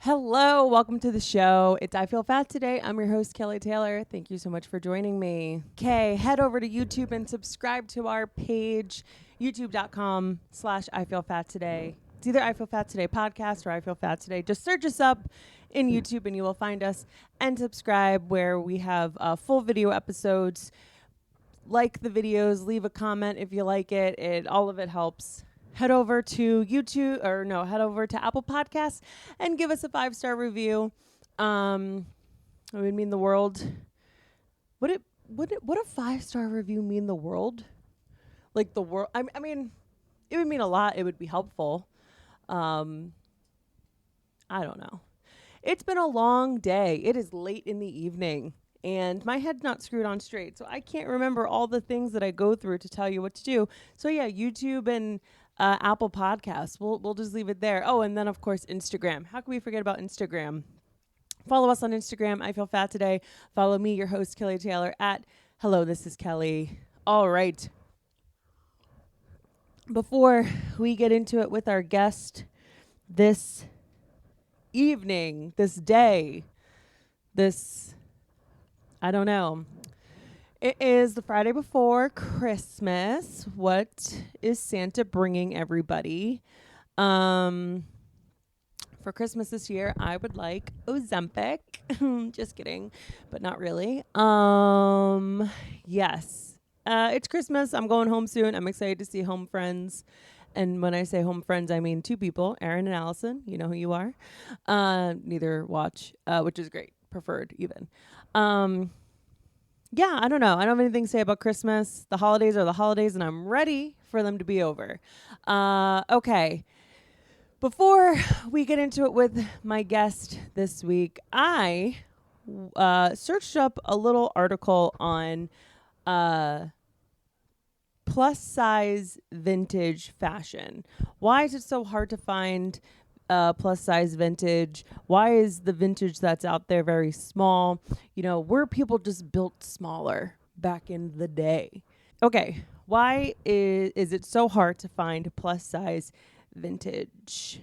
Hello, welcome to the show. It's I Feel Fat Today. I'm your host, Kelly Taylor. Thank you so much for joining me. Okay, head over to YouTube and subscribe to our page, youtube.com/I Feel Fat Today. It's either I Feel Fat Today podcast or I Feel Fat Today. Just search us up in YouTube and you will find us, and subscribe where we have full video episodes. Like the videos, leave a comment if you like it. All of it helps. Head over to head over to Apple Podcasts and give us a 5-star review. It would mean the world. Would a 5-star review mean the world? Like the world? I mean, it would mean a lot. It would be helpful. I don't know. It's been a long day. It is late in the evening, and my head's not screwed on straight, so I can't remember all the things that I go through to tell you what to do. So yeah, YouTube and Apple Podcasts. We'll just leave it there. Oh, and then of course Instagram. How can we forget about Instagram? Follow us on Instagram. I Feel Fat Today. Follow me, your host Kelly Taylor, at Hello, This Is Kelly. All right. Before we get into it with our guest this evening, this day, I don't know. It is the Friday before Christmas. What is Santa bringing everybody? For Christmas this year, I would like Ozempic. Just kidding, but not really. Yes. It's Christmas. I'm going home soon. I'm excited to see home friends. And when I say home friends, I mean 2 people, Aaron and Allison. You know who you are. Neither watch, which is great. Preferred even. Yeah, I don't know. I don't have anything to say about Christmas. The holidays are the holidays, and I'm ready for them to be over. Okay. Before we get into it with my guest this week, I searched up a little article on plus-size vintage fashion. Why is it so hard to find plus-size vintage? Why is the vintage that's out there very small? You know, were people just built smaller back in the day? Okay, why is it so hard to find plus-size vintage?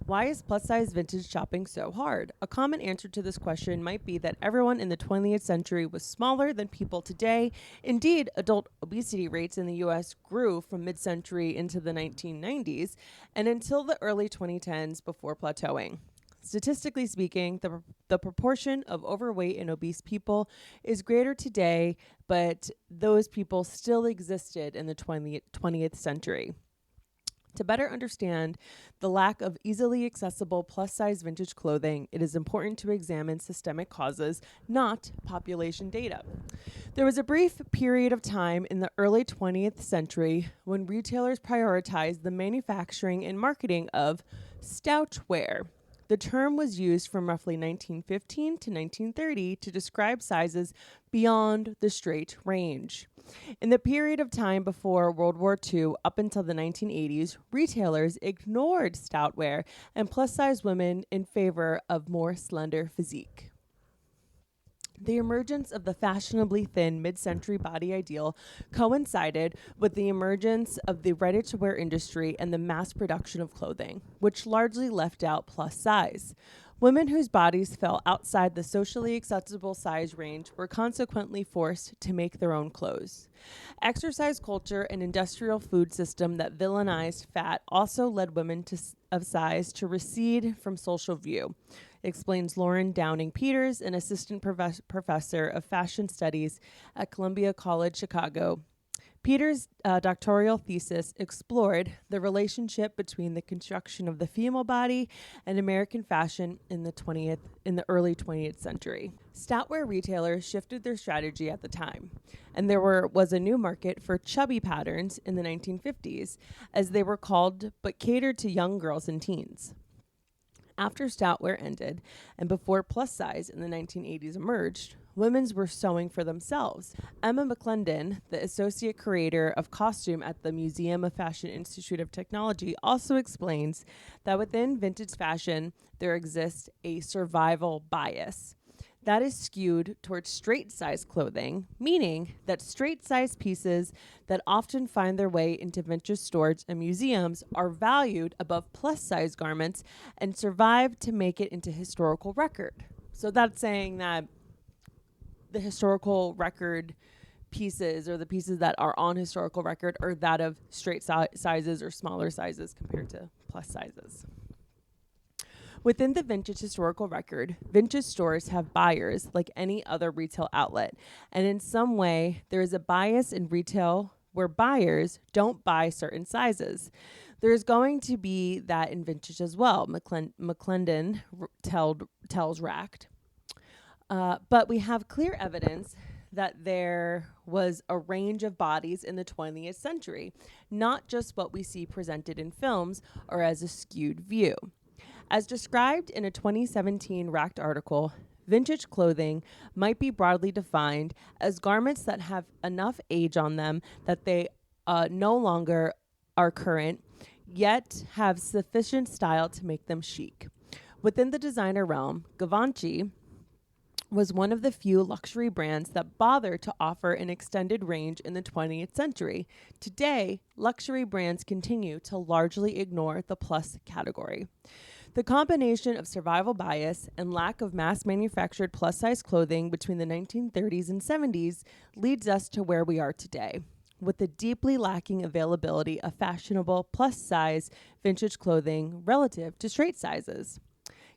Why is plus-size vintage shopping so hard? A common answer to this question might be that everyone in the 20th century was smaller than people today. Indeed, adult obesity rates in the U.S. grew from mid-century into the 1990s and until the early 2010s before plateauing. Statistically speaking, the proportion of overweight and obese people is greater today, but those people still existed in the 20th century. To better understand the lack of easily accessible plus-size vintage clothing, it is important to examine systemic causes, not population data. There was a brief period of time in the early 20th century when retailers prioritized the manufacturing and marketing of slouchwear. The term was used from roughly 1915 to 1930 to describe sizes beyond the straight range. In the period of time before World War II up until the 1980s, retailers ignored stoutwear and plus-size women in favor of more slender physique. The emergence of the fashionably thin mid-century body ideal coincided with the emergence of the ready-to-wear industry and the mass production of clothing, which largely left out plus size. Women whose bodies fell outside the socially acceptable size range were consequently forced to make their own clothes. Exercise culture and industrial food system that villainized fat also led women of size to recede from social view, explains Lauren Downing Peters, an assistant professor of fashion studies at Columbia College Chicago. Peters' doctoral thesis explored the relationship between the construction of the female body and American fashion in the early 20th century. Stoutwear retailers shifted their strategy at the time, and there was a new market for chubby patterns in the 1950s, as they were called, but catered to young girls and teens. After stoutwear ended, and before plus size in the 1980s emerged, women were sewing for themselves. Emma McClendon, the associate curator of costume at the Museum of Fashion Institute of Technology, also explains that within vintage fashion, there exists a survival bias. that is skewed towards straight size clothing, meaning that straight size pieces that often find their way into vintage stores and museums are valued above plus size garments and survive to make it into historical record. So that's saying that the historical record pieces, or the pieces that are on historical record, are that of straight sizes or smaller sizes compared to plus sizes. Within the vintage historical record, vintage stores have buyers like any other retail outlet, and in some way, there is a bias in retail where buyers don't buy certain sizes. There's going to be that in vintage as well, McClendon tells Racked. But we have clear evidence that there was a range of bodies in the 20th century, not just what we see presented in films or as a skewed view. As described in a 2017 Racked article, vintage clothing might be broadly defined as garments that have enough age on them that they no longer are current, yet have sufficient style to make them chic. Within the designer realm, Givenchy was one of the few luxury brands that bothered to offer an extended range in the 20th century. Today, luxury brands continue to largely ignore the plus category. The combination of survival bias and lack of mass-manufactured plus-size clothing between the 1930s and 70s leads us to where we are today, with the deeply lacking availability of fashionable plus-size vintage clothing relative to straight sizes.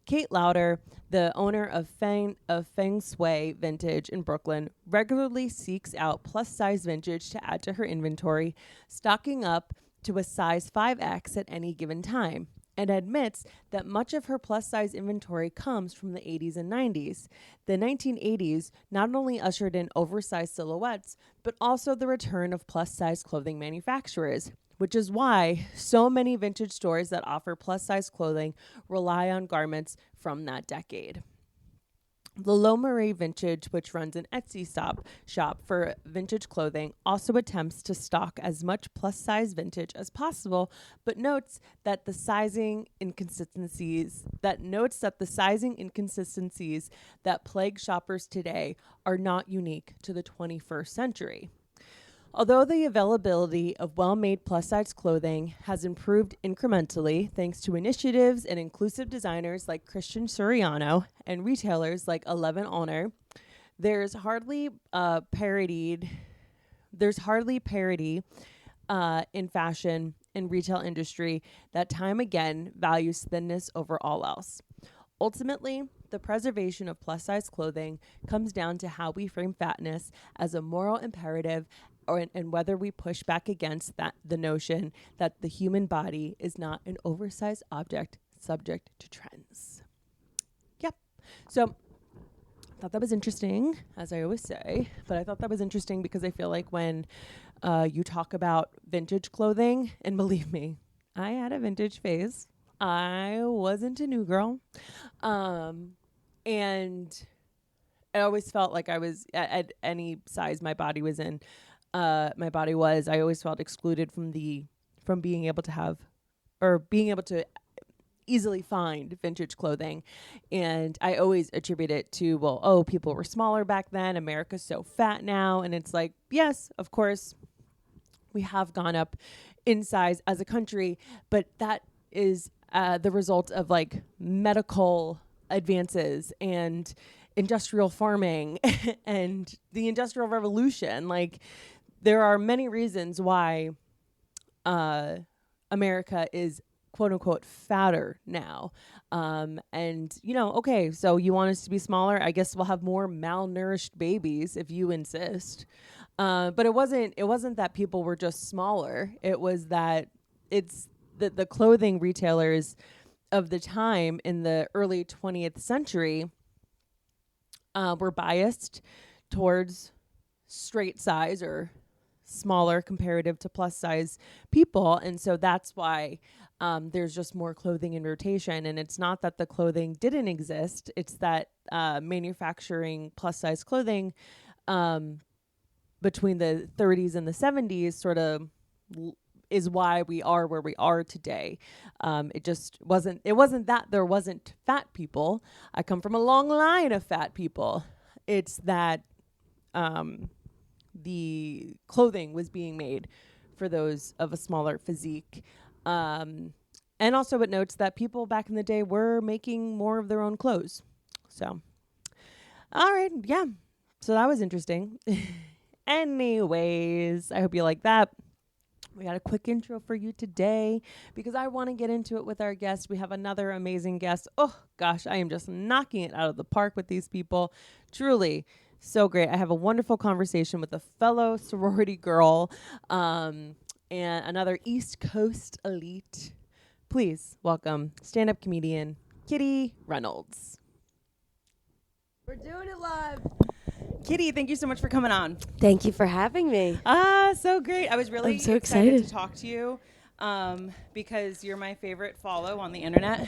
Kate Lauder, the owner of Feng Shui Vintage in Brooklyn, regularly seeks out plus-size vintage to add to her inventory, stocking up to a size 5X at any given time, and admits that much of her plus-size inventory comes from the 80s and 90s. The 1980s not only ushered in oversized silhouettes, but also the return of plus-size clothing manufacturers, which is why so many vintage stores that offer plus-size clothing rely on garments from that decade. The Lo Marie Vintage, which runs an Etsy shop for vintage clothing, also attempts to stock as much plus-size vintage as possible, but notes that the sizing inconsistencies that plague shoppers today are not unique to the 21st century. Although the availability of well-made plus-size clothing has improved incrementally thanks to initiatives and inclusive designers like Christian Suriano and retailers like 11 Honor, there's hardly parity in fashion and retail industry that time again values thinness over all else. Ultimately, the preservation of plus-size clothing comes down to how we frame fatness as a moral imperative, and whether we push back against the notion that the human body is not an oversized object subject to trends. Yep. So I thought that was interesting, as I always say, but I thought that was interesting because I feel like when you talk about vintage clothing, and believe me, I had a vintage phase. I wasn't a new girl. And I always felt like I was at any size my body was in. I always felt excluded from being able to easily find vintage clothing. And I always attribute it to, people were smaller back then. America's so fat now. And it's like, yes, of course, we have gone up in size as a country, but that is the result of like medical advances and industrial farming and the Industrial Revolution. Like, there are many reasons why America is quote unquote fatter now. And so you want us to be smaller? I guess we'll have more malnourished babies if you insist. But it wasn't that people were just smaller. It was that it's the clothing retailers of the time in the early 20th century were biased towards straight size or smaller comparative to plus size people. And so that's why there's just more clothing in rotation. And it's not that the clothing didn't exist. It's that manufacturing plus size clothing between the 30s and the 70s sort of is why we are where we are today. It just wasn't that there wasn't fat people. I come from a long line of fat people. It's that the clothing was being made for those of a smaller physique. And also it notes that people back in the day were making more of their own clothes. So, all right. Yeah. So that was interesting. Anyways, I hope you like that. We got a quick intro for you today because I want to get into it with our guest. We have another amazing guest. Oh, gosh, I am just knocking it out of the park with these people. Truly so great. I have a wonderful conversation with a fellow sorority girl and another East Coast elite. Please welcome stand-up comedian Kitty Reynolds. We're doing it live. Kitty, thank you so much for coming on. Thank you for having me. So great. I was really so excited excited to talk to you because you're my favorite follow on the internet.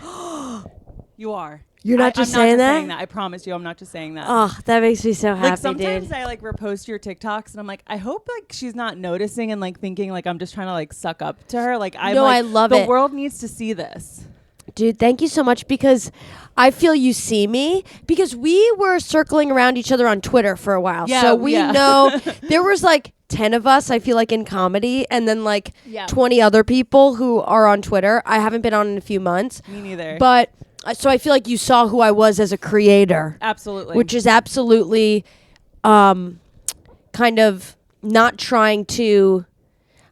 You are. You're not just I'm saying not just that? saying that. I promise you, I'm not just saying that. Oh, that makes me so happy, Like sometimes dude. I like repost your TikToks and I'm like, I hope like she's not noticing and like thinking like I'm just trying to like suck up to her. Like I'm No, like, I love the it. world needs to see this. Dude, thank you so much because I feel you see me because we were circling around each other on Twitter for a while. Yeah, so we yeah. know there was like 10 of us, I feel like, in comedy and then like Yeah. 20 other people who are on Twitter. I haven't been on in a few months. Me neither. But so I feel like you saw who I was as a creator. Absolutely. Which is absolutely kind of not trying to...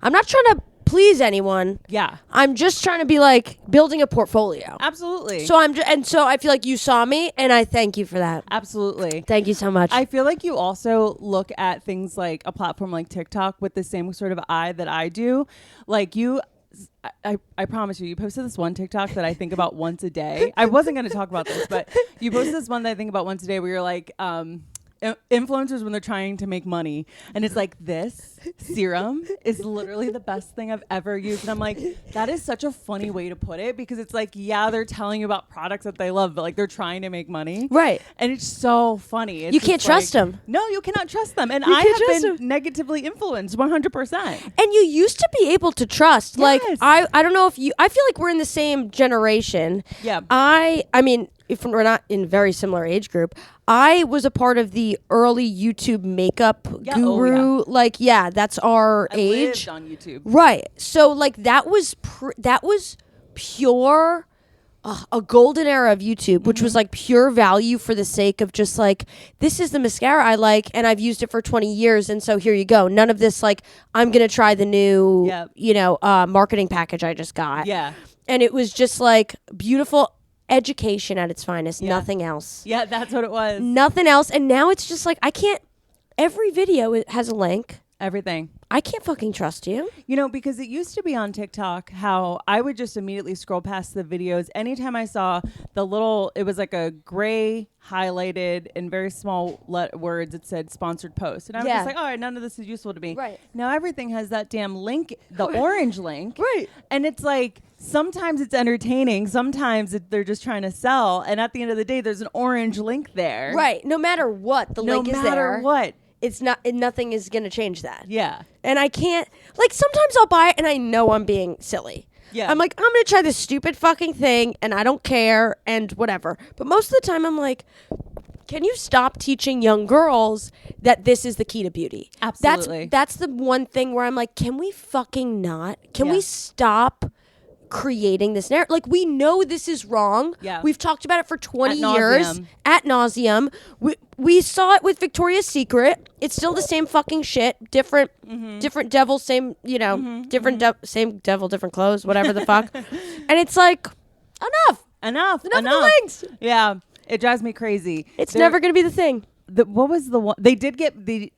I'm not trying to please anyone. Yeah. I'm just trying to be like building a portfolio. Absolutely. So so I feel like you saw me and I thank you for that. Absolutely. Thank you so much. I feel like you also look at things like a platform like TikTok with the same sort of eye that I do. Like I promise you posted this one TikTok that I think about once a day. I wasn't going to talk about this, but you posted this one that I think about once a day where you're like, influencers when they're trying to make money. And it's like, this serum is literally the best thing I've ever used. And I'm like, that is such a funny way to put it because it's like, yeah, they're telling you about products that they love, but like they're trying to make money. Right. And it's so funny. It's You can't just trust like, them. No, you cannot trust them. And You I can't have trust been them. negatively influenced 100%. And you used to be able to trust. Like Yes. I don't know if I feel like we're in the same generation. Yeah. I mean, if we're not in very similar age group, I was a part of the early YouTube makeup Yeah, oh, guru. yeah. Like, yeah, that's our I age. lived on YouTube. Right. So like that was pure a golden era of YouTube, which was like pure value for the sake of just like, this is the mascara I like and I've used it for 20 years and so here you go. None of this like, I'm going to try the new, marketing package I just got. Yeah. And it was just like beautiful education at its finest. Yeah. Nothing else. Yeah, that's what it was. Nothing else. And now it's just like, every video it has a link. Everything. I can't fucking trust you. You know, because it used to be on TikTok how I would just immediately scroll past the videos. Anytime I saw it was like a gray highlighted in very small words, it said sponsored post. And I was Yeah. just like, all right, none of this is useful to me. Right. Now everything has that damn link, the orange link. Right. And it's like, sometimes it's entertaining. Sometimes they're just trying to sell. And at the end of the day, there's an orange link there. Right. No matter what, the link is there. No matter what. It's not, nothing is going to change that. Yeah. And I can't, like, sometimes I'll buy it and I know I'm being silly. Yeah. I'm like, I'm going to try this stupid fucking thing and I don't care and whatever. But most of the time I'm like, can you stop teaching young girls that this is the key to beauty? Absolutely. That's the one thing where I'm like, can we fucking not? Can Yeah. we stop creating this narrative? Like, we know this is wrong. Yeah. We've talked about it for 20 Ad years. nauseam. At nauseum. We saw it with Victoria's Secret. It's still the same fucking shit. Different devil, same, same devil, different clothes, whatever the fuck. And it's like, enough. Enough. Enough of the links. Yeah. It drives me crazy. It's never going to be the thing. What was the one? They did get me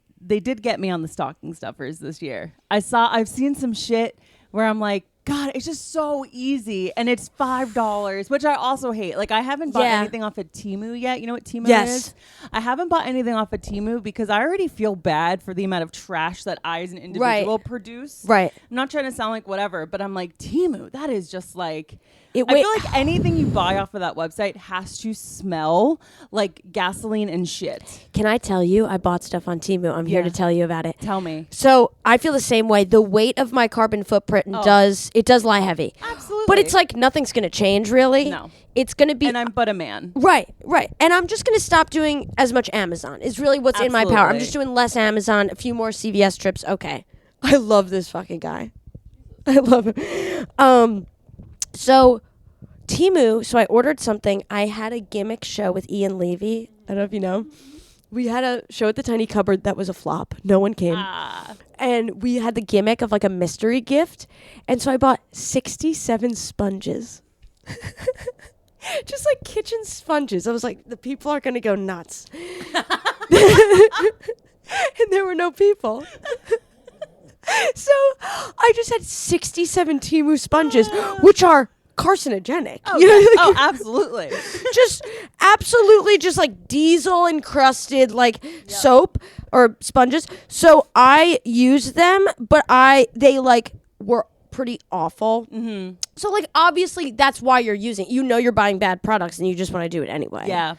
on the stocking stuffers this year. I've seen some shit where I'm like, God, it's just so easy. And it's $5, which I also hate. Like, I haven't bought anything off of Temu yet. You know what Temu is? I haven't bought anything off of Temu because I already feel bad for the amount of trash that I as an individual produce. Right. I'm not trying to sound like whatever, but I'm like, Temu, that is just like, I feel like anything you buy off of that website has to smell like gasoline and shit. Can I tell you? I bought stuff on Temu. I'm here to tell you about it. Tell me. So I feel the same way. The weight of my carbon footprint does lie heavy. Absolutely. But it's like nothing's going to change really. No. It's going to be. And I'm but a man. Right. And I'm just going to stop doing as much Amazon is really what's in my power. I'm just doing less Amazon, a few more CVS trips. Okay. I love this fucking guy. I love him. So Temu, so I ordered something. I had a gimmick show with Ian Levy. I don't know if you know. We had a show at the Tiny Cupboard that was a flop. No one came. And we had the gimmick of like a mystery gift. And so I bought 67 sponges. Just like kitchen sponges. I was like, the people are going to go nuts. And there were no people. So I just had 67 Temu sponges, which are carcinogenic. Oh, absolutely. Just absolutely just like diesel encrusted like soap or sponges. So I used them, but they like were pretty awful. Mm-hmm. So like obviously that's why you're using. You're buying bad products and you just want to do it anyway. Yeah.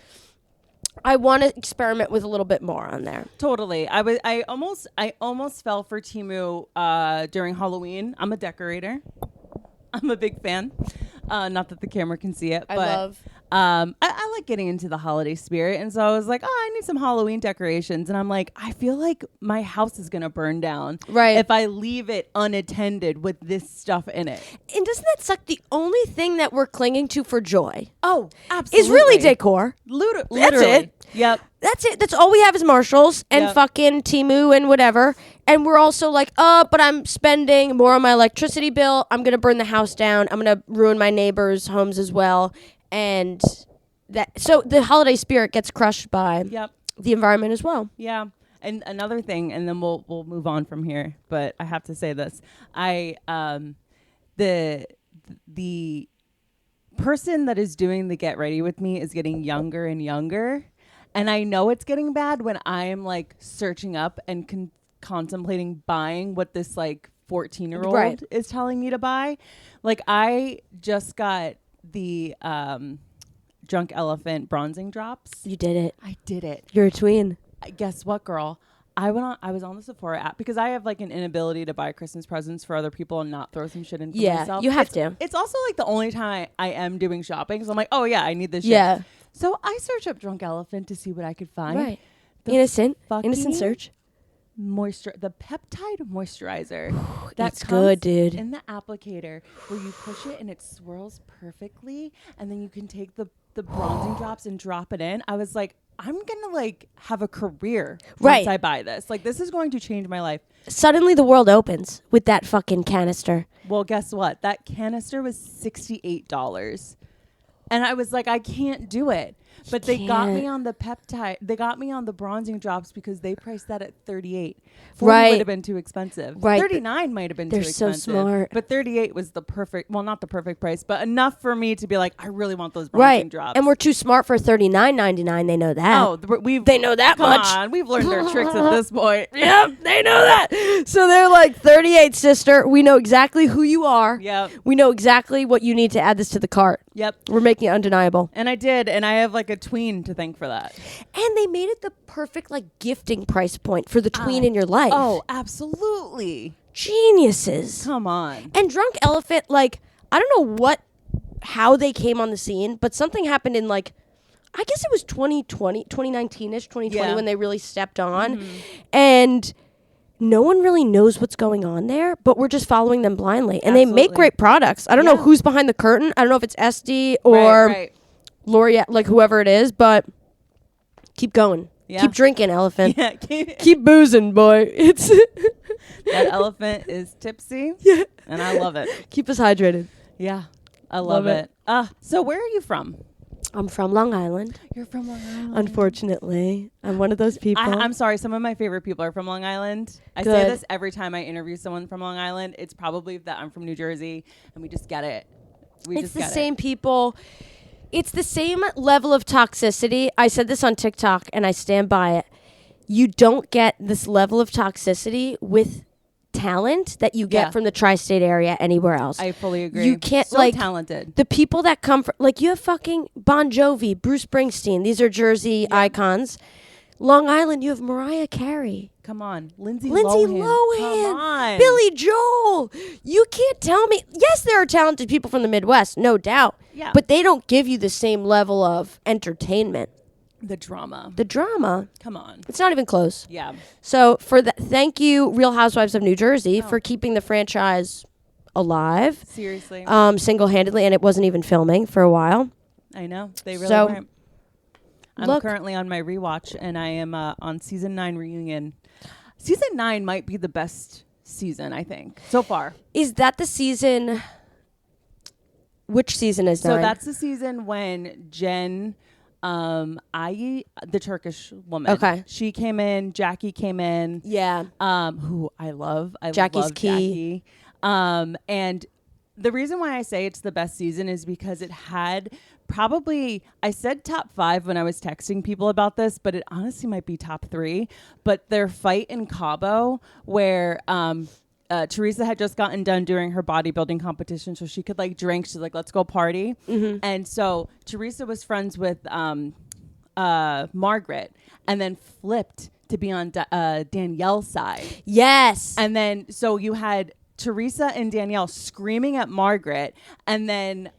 I want to experiment with a little bit more on there. Totally. I almost fell for Temu during Halloween. I'm a decorator. I'm a big fan. Not that the camera can see it, but I like getting into the holiday spirit. And so I was like, I need some Halloween decorations. And I'm like, I feel like my house is going to burn down if I leave it unattended with this stuff in it. And doesn't that suck? The only thing that we're clinging to for joy absolutely. is really decor. Literally. That's it. Yep. That's it. That's all we have is Marshalls and fucking Temu and whatever. And we're also like, but I'm spending more on my electricity bill. I'm going to burn the house down. I'm going to ruin my neighbors' homes as well. And so the holiday spirit gets crushed by the environment as well. Yeah. And another thing, and then we'll move on from here, but I have to say this. The person that is doing the get ready with me is getting younger and younger. And I know it's getting bad when I am like searching up and contemplating buying what this like 14-year-old is telling me to buy. Like I just got the Drunk Elephant bronzing drops. You did it. I did it. You're a tween. Guess what, girl? I was on the Sephora app because I have like an inability to buy Christmas presents for other people and not throw some shit in for myself. You have to. It's also like the only time I am doing shopping because I'm like, oh yeah, I need this shit. Yeah. So I search up Drunk Elephant to see what I could find. Right. Innocent search. The peptide moisturizer. That's good, dude. In the applicator where you push it and it swirls perfectly and then you can take the bronzing drops and drop it in. I was like, I'm gonna like have a career once I buy this. Like this is going to change my life. Suddenly the world opens with that fucking canister. Well, guess what? That canister was $68. And I was like, I can't do it. But they got me on the peptide. They got me on the bronzing drops because they priced that at $38. $40 would have been too expensive. Right. $39 might have been too expensive. They're so smart. But $38 was the perfect, well, not the perfect price, but enough for me to be like, I really want those bronzing drops. And we're too smart for $39.99. They know that. Oh, they know that much. Come on, we've learned our tricks at this point. Yep, they know that. So they're like, 38, sister. We know exactly who you are. Yep. We know exactly what you need to add this to the cart. Yep. We're making it undeniable. And I did, and I have like a tween to thank for that. And they made it the perfect like gifting price point for the tween in your life. Oh, absolutely. Geniuses. Come on. And Drunk Elephant, like, I don't know how they came on the scene, but something happened in like, I guess it was 2019-ish, 2020 when they really stepped on. Mm-hmm. And no one really knows what's going on there, but we're just following them blindly. And they make great products. I don't know who's behind the curtain. I don't know if it's SD or L'Oreal, like whoever it is, but keep going. Yeah. Keep drinking, elephant. Yeah, keep boozing, boy. It's that elephant is tipsy. Yeah. And I love it. Keep us hydrated. Yeah. I love it. So where are you from? I'm from Long Island. You're from Long Island. Unfortunately, I'm one of those people. I'm sorry. Some of my favorite people are from Long Island. I say this every time I interview someone from Long Island. It's probably that I'm from New Jersey and we just get it. It's the same people. It's the same level of toxicity. I said this on TikTok and I stand by it. You don't get this level of toxicity with talent that you get Yeah. from the tri-state area anywhere else. I fully agree. You can't, so like, talented. the people that come from, like, you have fucking Bon Jovi, Bruce Springsteen. These are Jersey icons. Long Island, you have Mariah Carey. Come on. Lindsay Lohan. Come on. Billy Joel. You can't tell me. Yes, there are talented people from the Midwest, no doubt. Yeah. But they don't give you the same level of entertainment. The drama. The drama. Come on. It's not even close. Yeah. So thank you, Real Housewives of New Jersey, for keeping the franchise alive. Seriously. Single-handedly, and it wasn't even filming for a while. I know. They really So, weren't. I'm currently on my rewatch, and I am on season 9 reunion. Season 9 might be the best season, I think, so far. Is that the season? Which season is 9? So that's the season when Jen, the Turkish woman. Okay. She came in. Jackie came in. Yeah. Who I love. Jackie's love key. Jackie. And the reason why I say it's the best season is because it had probably, I said top 5 when I was texting people about this, but it honestly might be top 3. But their fight in Cabo, where Teresa had just gotten done doing her bodybuilding competition, so she could like drink. She's like, let's go party. Mm-hmm. And so Teresa was friends with Margaret, and then flipped to be on Danielle's side. Yes. And then so you had Teresa and Danielle screaming at Margaret, and then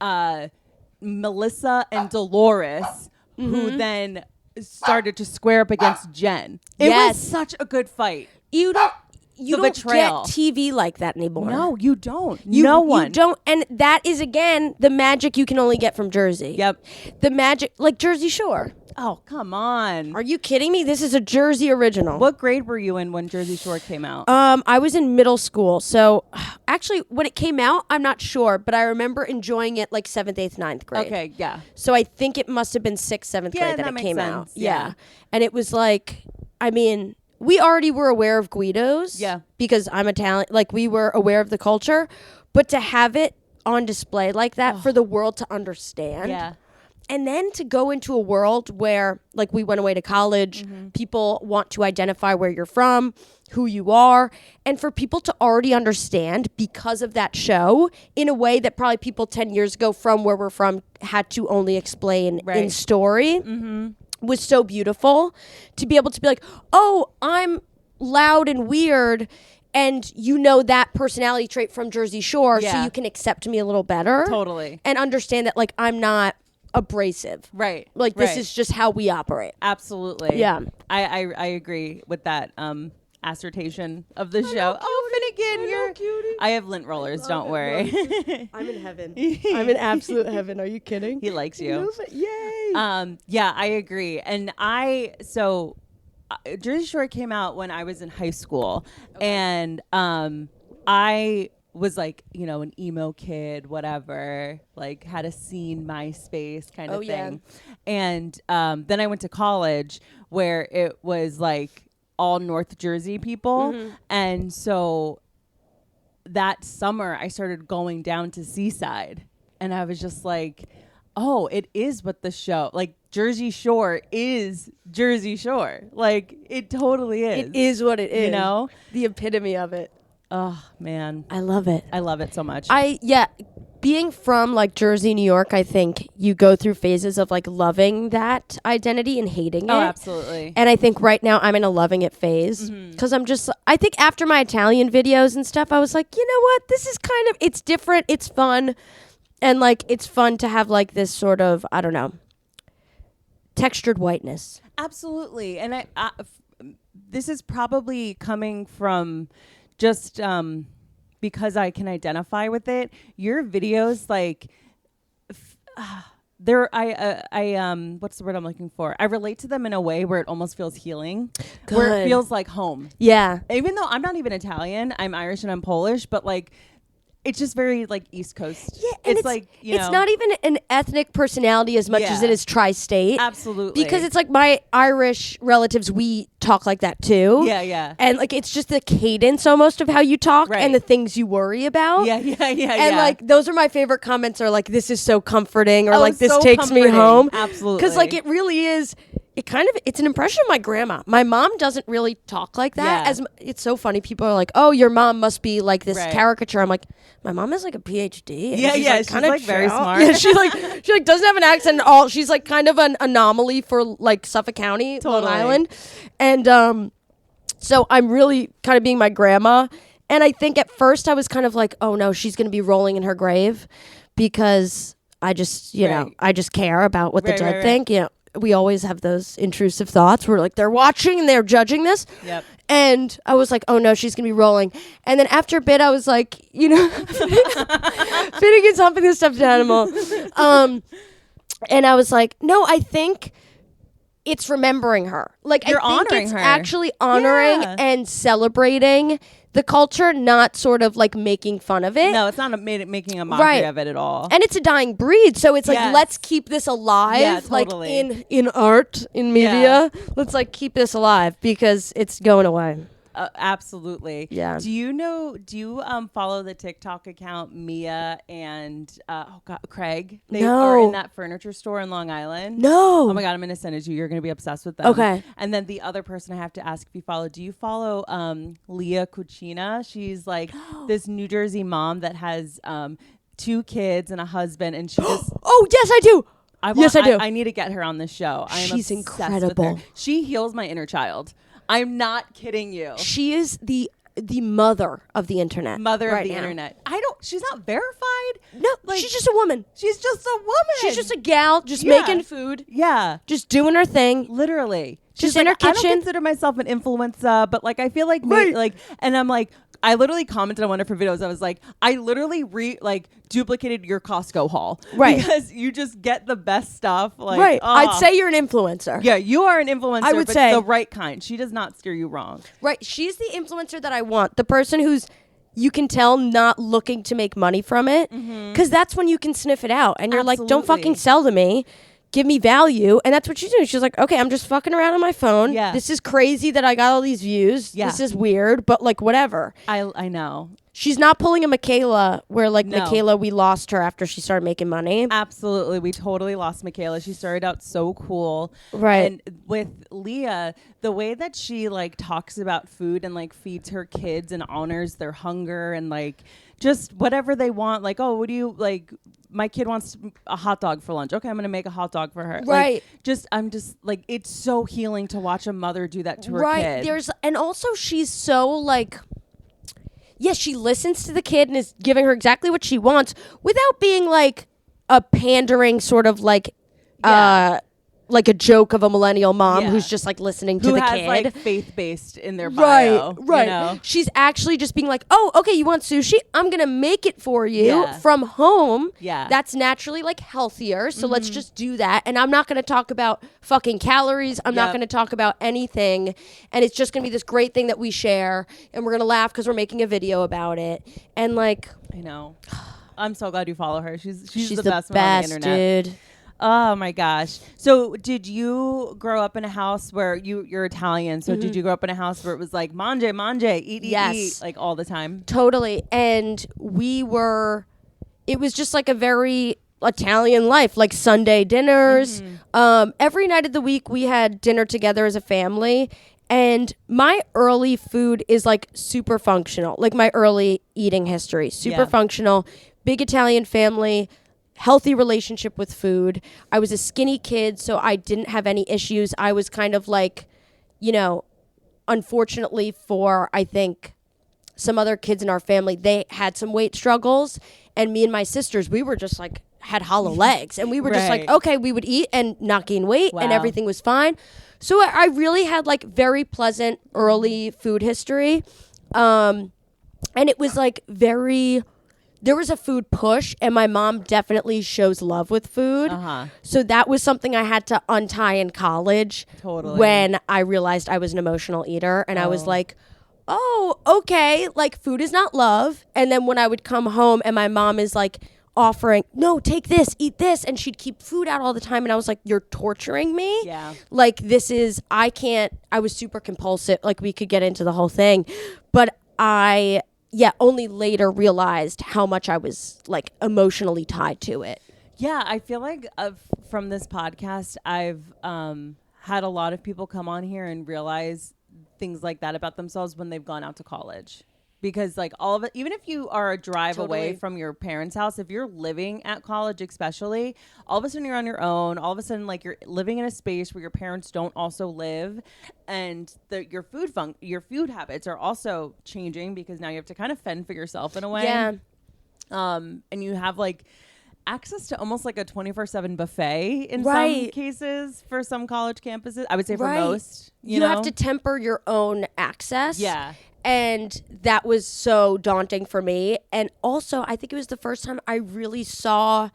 Melissa and Dolores, who then started to square up against Jen. It was such a good fight. You don't get betrayal. TV like that anymore. No, you don't. No one. You don't. And that is, again, the magic you can only get from Jersey. Yep. The magic, like Jersey Shore. Oh, come on. Are you kidding me? This is a Jersey original. What grade were you in when Jersey Shore came out? I was in middle school. So actually, when it came out, I'm not sure, but I remember enjoying it like 7th, 8th, 9th grade. Okay, yeah. So I think it must have been 6th, 7th grade that it came out. Yeah. And it was like, I mean, we already were aware of Guidos. Yeah. Because I'm Italian. Like, we were aware of the culture. But to have it on display like that for the world to understand. Yeah. And then to go into a world where, like, we went away to college, people want to identify where you're from, who you are, and for people to already understand because of that show in a way that probably people 10 years ago from where we're from had to only explain in story was so beautiful. To be able to be like, oh, I'm loud and weird, and you know that personality trait from Jersey Shore, so you can accept me a little better. Totally. And understand that, like, I'm not abrasive. Right. Like, this is just how we operate. Absolutely. Yeah. I agree with that assertion of the show. Oh, Finnegan, you're cutie. I have lint rollers, don't worry. I'm in heaven. I'm in absolute heaven. Are you kidding? He likes you. Yay. Yeah, I agree. And Jersey Shore came out when I was in high school, and I was like, you know, an emo kid, whatever, like had a scene MySpace kind of thing. And then I went to college where it was like all North Jersey people. And so that summer I started going down to Seaside, and I was just like, oh, it is what the show, like Jersey Shore is Jersey Shore. Like, it totally is. It is what it is. You know? The epitome of it. Oh, man. I love it. I love it so much. Being from like Jersey, New York, I think you go through phases of like loving that identity and hating it. Oh, absolutely. And I think right now I'm in a loving it phase because I think after my Italian videos and stuff, I was like, you know what? This is it's different. It's fun. And like, it's fun to have like this sort of, I don't know, textured whiteness. Absolutely. And this is probably coming from just because I can identify with it. Your videos, like, what's the word I'm looking for? I relate to them in a way where it almost feels healing. Good. Where it feels like home. Yeah. Even though I'm not even Italian, I'm Irish and I'm Polish, but like, it's just very like East Coast. Yeah, and it's like, you know, it's not even an ethnic personality as much as it is tri-state. Absolutely. Because it's like my Irish relatives, we talk like that too. Yeah, yeah. And like, it's just the cadence almost of how you talk and the things you worry about. Yeah. And like, those are my favorite comments, are like, this is so comforting, or like, this so takes me comforting. home. Absolutely. Because like, it really is, it's an impression of my grandma. My mom doesn't really talk like that. Yeah. It's so funny. People are like, "Oh, your mom must be like this Right. caricature." I'm like, my mom has like a PhD. And Yeah, she's yeah, like, she's, kinda like, very chill. smart. Yeah, she doesn't have an accent at all. She's like kind of an anomaly for like Suffolk County, Long Totally. Island, and so I'm really kind of being my grandma. And I think at first I was kind of like, oh no, she's gonna be rolling in her grave, because I just Right. I just care about what the Right, dead right. think. We always have those intrusive thoughts. We're like, they're watching and they're judging this. Yep. And I was like, oh no, she's gonna be rolling. And then after a bit, I was like, fitting in something the stuffed animal. And I was like, no, I think it's remembering her. Like, You're I think honoring it's her. actually honoring Yeah. and celebrating the culture, not sort of like making fun of it. No, it's not making a mockery Right. of it at all. And it's a dying breed, so it's like, Yes. let's keep this alive. Yeah, totally. Like in art, in media. Let's like keep this alive because it's going away. Absolutely. Yeah. Do you follow the TikTok account Mia and Craig? They No. are in that furniture store in Long Island. No. Oh my God, I'm gonna send it to you. You're gonna be obsessed with them. Okay. And then the other person I have to ask if you follow. Do you follow Leah Cucina? She's like this New Jersey mom that has 2 kids and a husband, and she just Oh yes, I do. Yes, I do. I need to get her on the show. I am She's obsessed incredible. With her. She heals my inner child. I'm not kidding you. She is the mother of the internet. Mother right of the now. internet. She's not verified. No, Like, she's just a woman. She's just a woman. She's just a gal, just Yeah. making food, Yeah. just doing her thing. Literally. Just She's in like, her I don't kitchen. consider myself an influencer, but like I feel like Right. and I'm like, I literally commented on one of her videos. I was like, I literally duplicated your Costco haul. Right. Because you just get the best stuff. Like, Right. oh. I'd say you're an influencer. Yeah, you are an influencer, I would but say. the right kind. She does not steer you wrong. Right. She's the influencer that I want. The person who's, you can tell, not looking to make money from it. Because that's when you can sniff it out. And you're like, don't Absolutely. fucking sell to me. Give me value. And that's what she's doing. She's like, okay, I'm just fucking around on my phone. Yeah. This is crazy that I got all these views. Yeah. This is weird, but like whatever. I know. She's not pulling a Michaela where like No. Michaela, we lost her after she started making money. Absolutely. We totally lost Michaela. She started out so cool. Right. And with Leah, the way that she like talks about food and like feeds her kids and honors their hunger and like just whatever they want. Like, oh, what do you like? My kid wants a hot dog for lunch. Okay, I'm going to make a hot dog for her. Right. I'm just like, it's so healing to watch a mother do that to her Right. kid. And also she's so like, yes, she listens to the kid and is giving her exactly what she wants without being like a pandering sort of like a joke of a millennial mom Yeah. who's just like listening to Who the has kid. like faith-based in their bio. Right. You know? She's actually just being like, oh, okay, you want sushi? I'm going to make it for you Yeah. from home. Yeah. That's naturally like healthier. So let's just do that. And I'm not going to talk about fucking calories. I'm not Yep. going to talk about anything. And it's just going to be this great thing that we share. And we're going to laugh because we're making a video about it. And like, I know. I'm so glad you follow her. She's she's the best one on the internet. dude. Oh my gosh. So did you grow up in a house where you're Italian? So did you grow up in a house where it was like mange, eat, Yes. eat, like all the time? Totally. And it was just like a very Italian life, like Sunday dinners. Every night of the week we had dinner together as a family. And my early food is like super functional, like my early eating history, super Yeah. functional, big Italian family, healthy relationship with food. I was a skinny kid, so I didn't have any issues. I was kind of like, unfortunately for, I think, some other kids in our family, they had some weight struggles. And me and my sisters, we were just like, had hollow legs. And we were just like, Right. okay, we would eat and not gain weight and Wow. everything was fine. So I really had like very pleasant early food history. And it was like there was a food push, and my mom definitely shows love with food. Uh-huh. So that was something I had to untie in college. Totally. When I realized I was an emotional eater, and I was Oh. like, oh, okay, like food is not love. And then when I would come home and my mom is like offering, no, take this, eat this, and she'd keep food out all the time, and I was like, you're torturing me. Yeah. Like I was super compulsive. Like we could get into the whole thing, but only later realized how much I was like emotionally tied to it. Yeah, I feel like from this podcast, I've had a lot of people come on here and realize things like that about themselves when they've gone out to college. Because like all of it, even if you are a drive away from your parents' house, if you're living at college, especially, all of a sudden you're on your own. All of a sudden, like you're living in a space where your parents don't also live, and your food habits are also changing because now you have to kind of fend for yourself in a way. Yeah. And you have like access to almost like a 24/7 buffet in Right. some cases for some college campuses. I would say for Right. most, You know? have to temper your own access. Yeah. And that was so daunting for me. And also, I think it was the first time I really saw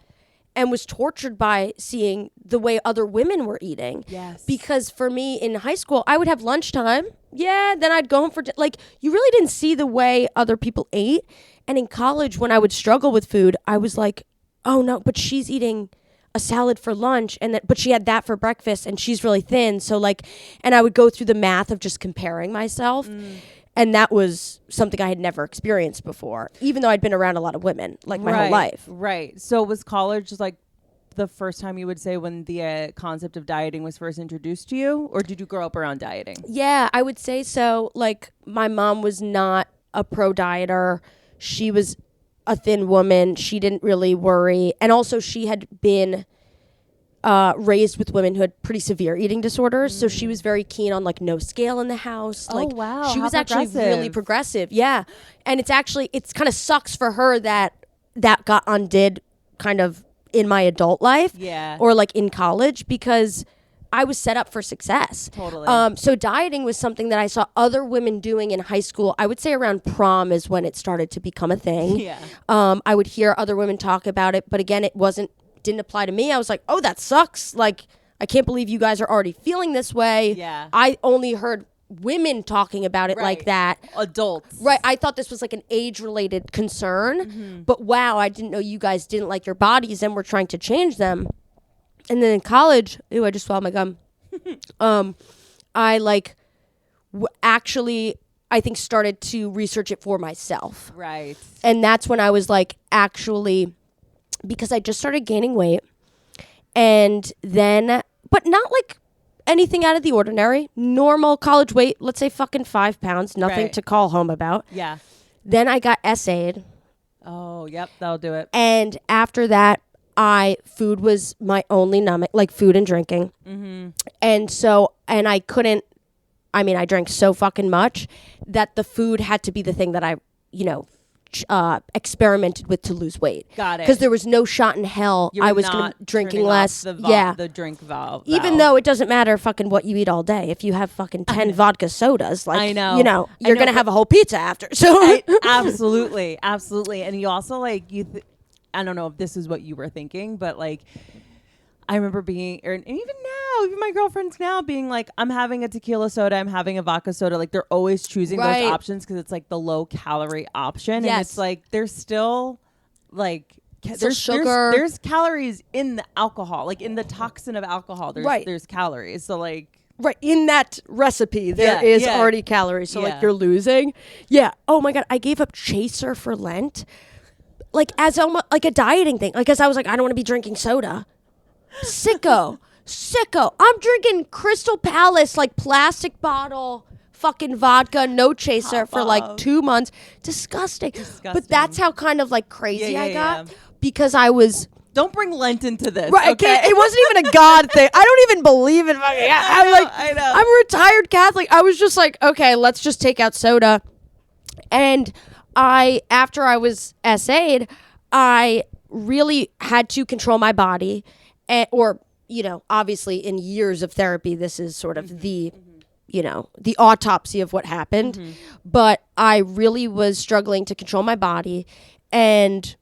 and was tortured by seeing the way other women were eating. Yes. Because for me in high school, I would have lunchtime. Yeah, then I'd go home for like you really didn't see the way other people ate. And in college, when I would struggle with food, I was like, oh no, but she's eating a salad for lunch but she had that for breakfast and she's really thin. So like, and I would go through the math of just comparing myself. And that was something I had never experienced before, even though I'd been around a lot of women like my whole life. Right. So was college like the first time you would say when the concept of dieting was first introduced to you, or did you grow up around dieting? Yeah, I would say so. Like my mom was not a pro dieter. She was a thin woman. She didn't really worry. And also she had been raised with women who had pretty severe eating disorders. So she was very keen on like no scale in the house. Oh, Like wow. she How was actually progressive. really progressive. Yeah. And it's kind of sucks for her that got undid kind of in my adult life. Yeah. Or like in college because I was set up for success. Totally. So dieting was something that I saw other women doing in high school. I would say around prom is when it started to become a thing. Yeah. I would hear other women talk about it, but again, didn't apply to me. I was like, oh, that sucks. Like, I can't believe you guys are already feeling this way. Yeah. I only heard women talking about it like that. Adults. Right. I thought this was like an age-related concern, but wow, I didn't know you guys didn't like your bodies and were trying to change them. And then in college, I just swallowed my gum. I actually, I think, started to research it for myself. Right. And that's when I was like, actually, because I just started gaining weight. And then, but not like anything out of the ordinary. Normal college weight, let's say fucking 5 pounds, nothing Right. to call home about. Yeah. Then I got SA'd. Oh, yep. That'll do it. And after that, food was my only numbing, like food and drinking. And so, and I drank so fucking much that the food had to be the thing that I, experimented with to lose weight. Got it. Because there was no shot in hell You were I was not drinking turning off less. the drink valve. Even though it doesn't matter fucking what you eat all day. If you have fucking 10 vodka sodas, like, I know. you're going to have a whole pizza after. So Absolutely. And you also like, I don't know if this is what you were thinking, but like, I remember being, and even now, even my girlfriends now being like, I'm having a tequila soda, I'm having a vodka soda. Like they're always choosing Right. those options because it's like the low calorie option. Yes. And it's like, there's still like, there's sugar. There's calories in the alcohol, like in the toxin of alcohol. Right. There's calories. So like, right in that recipe, there is yeah. already calories. So Yeah. like you're losing. Yeah. Oh my God. I gave up Chaser for Lent. Like as almost like a dieting thing. Like, cause I was like, I don't want to be drinking soda. Sicko. I'm drinking Crystal Palace, like plastic bottle, fucking vodka, no chaser for like 2 months. Disgusting. But that's how kind of like crazy I got because I was. Don't bring Lent into this. Right, Okay. it wasn't even a God thing. I don't even believe in fucking. I know. I'm a retired Catholic. I was just like, okay, let's just take out soda. And after I was SA'd, I really had to control my body, obviously in years of therapy, this is sort of the autopsy of what happened. But I really was struggling to control my body, and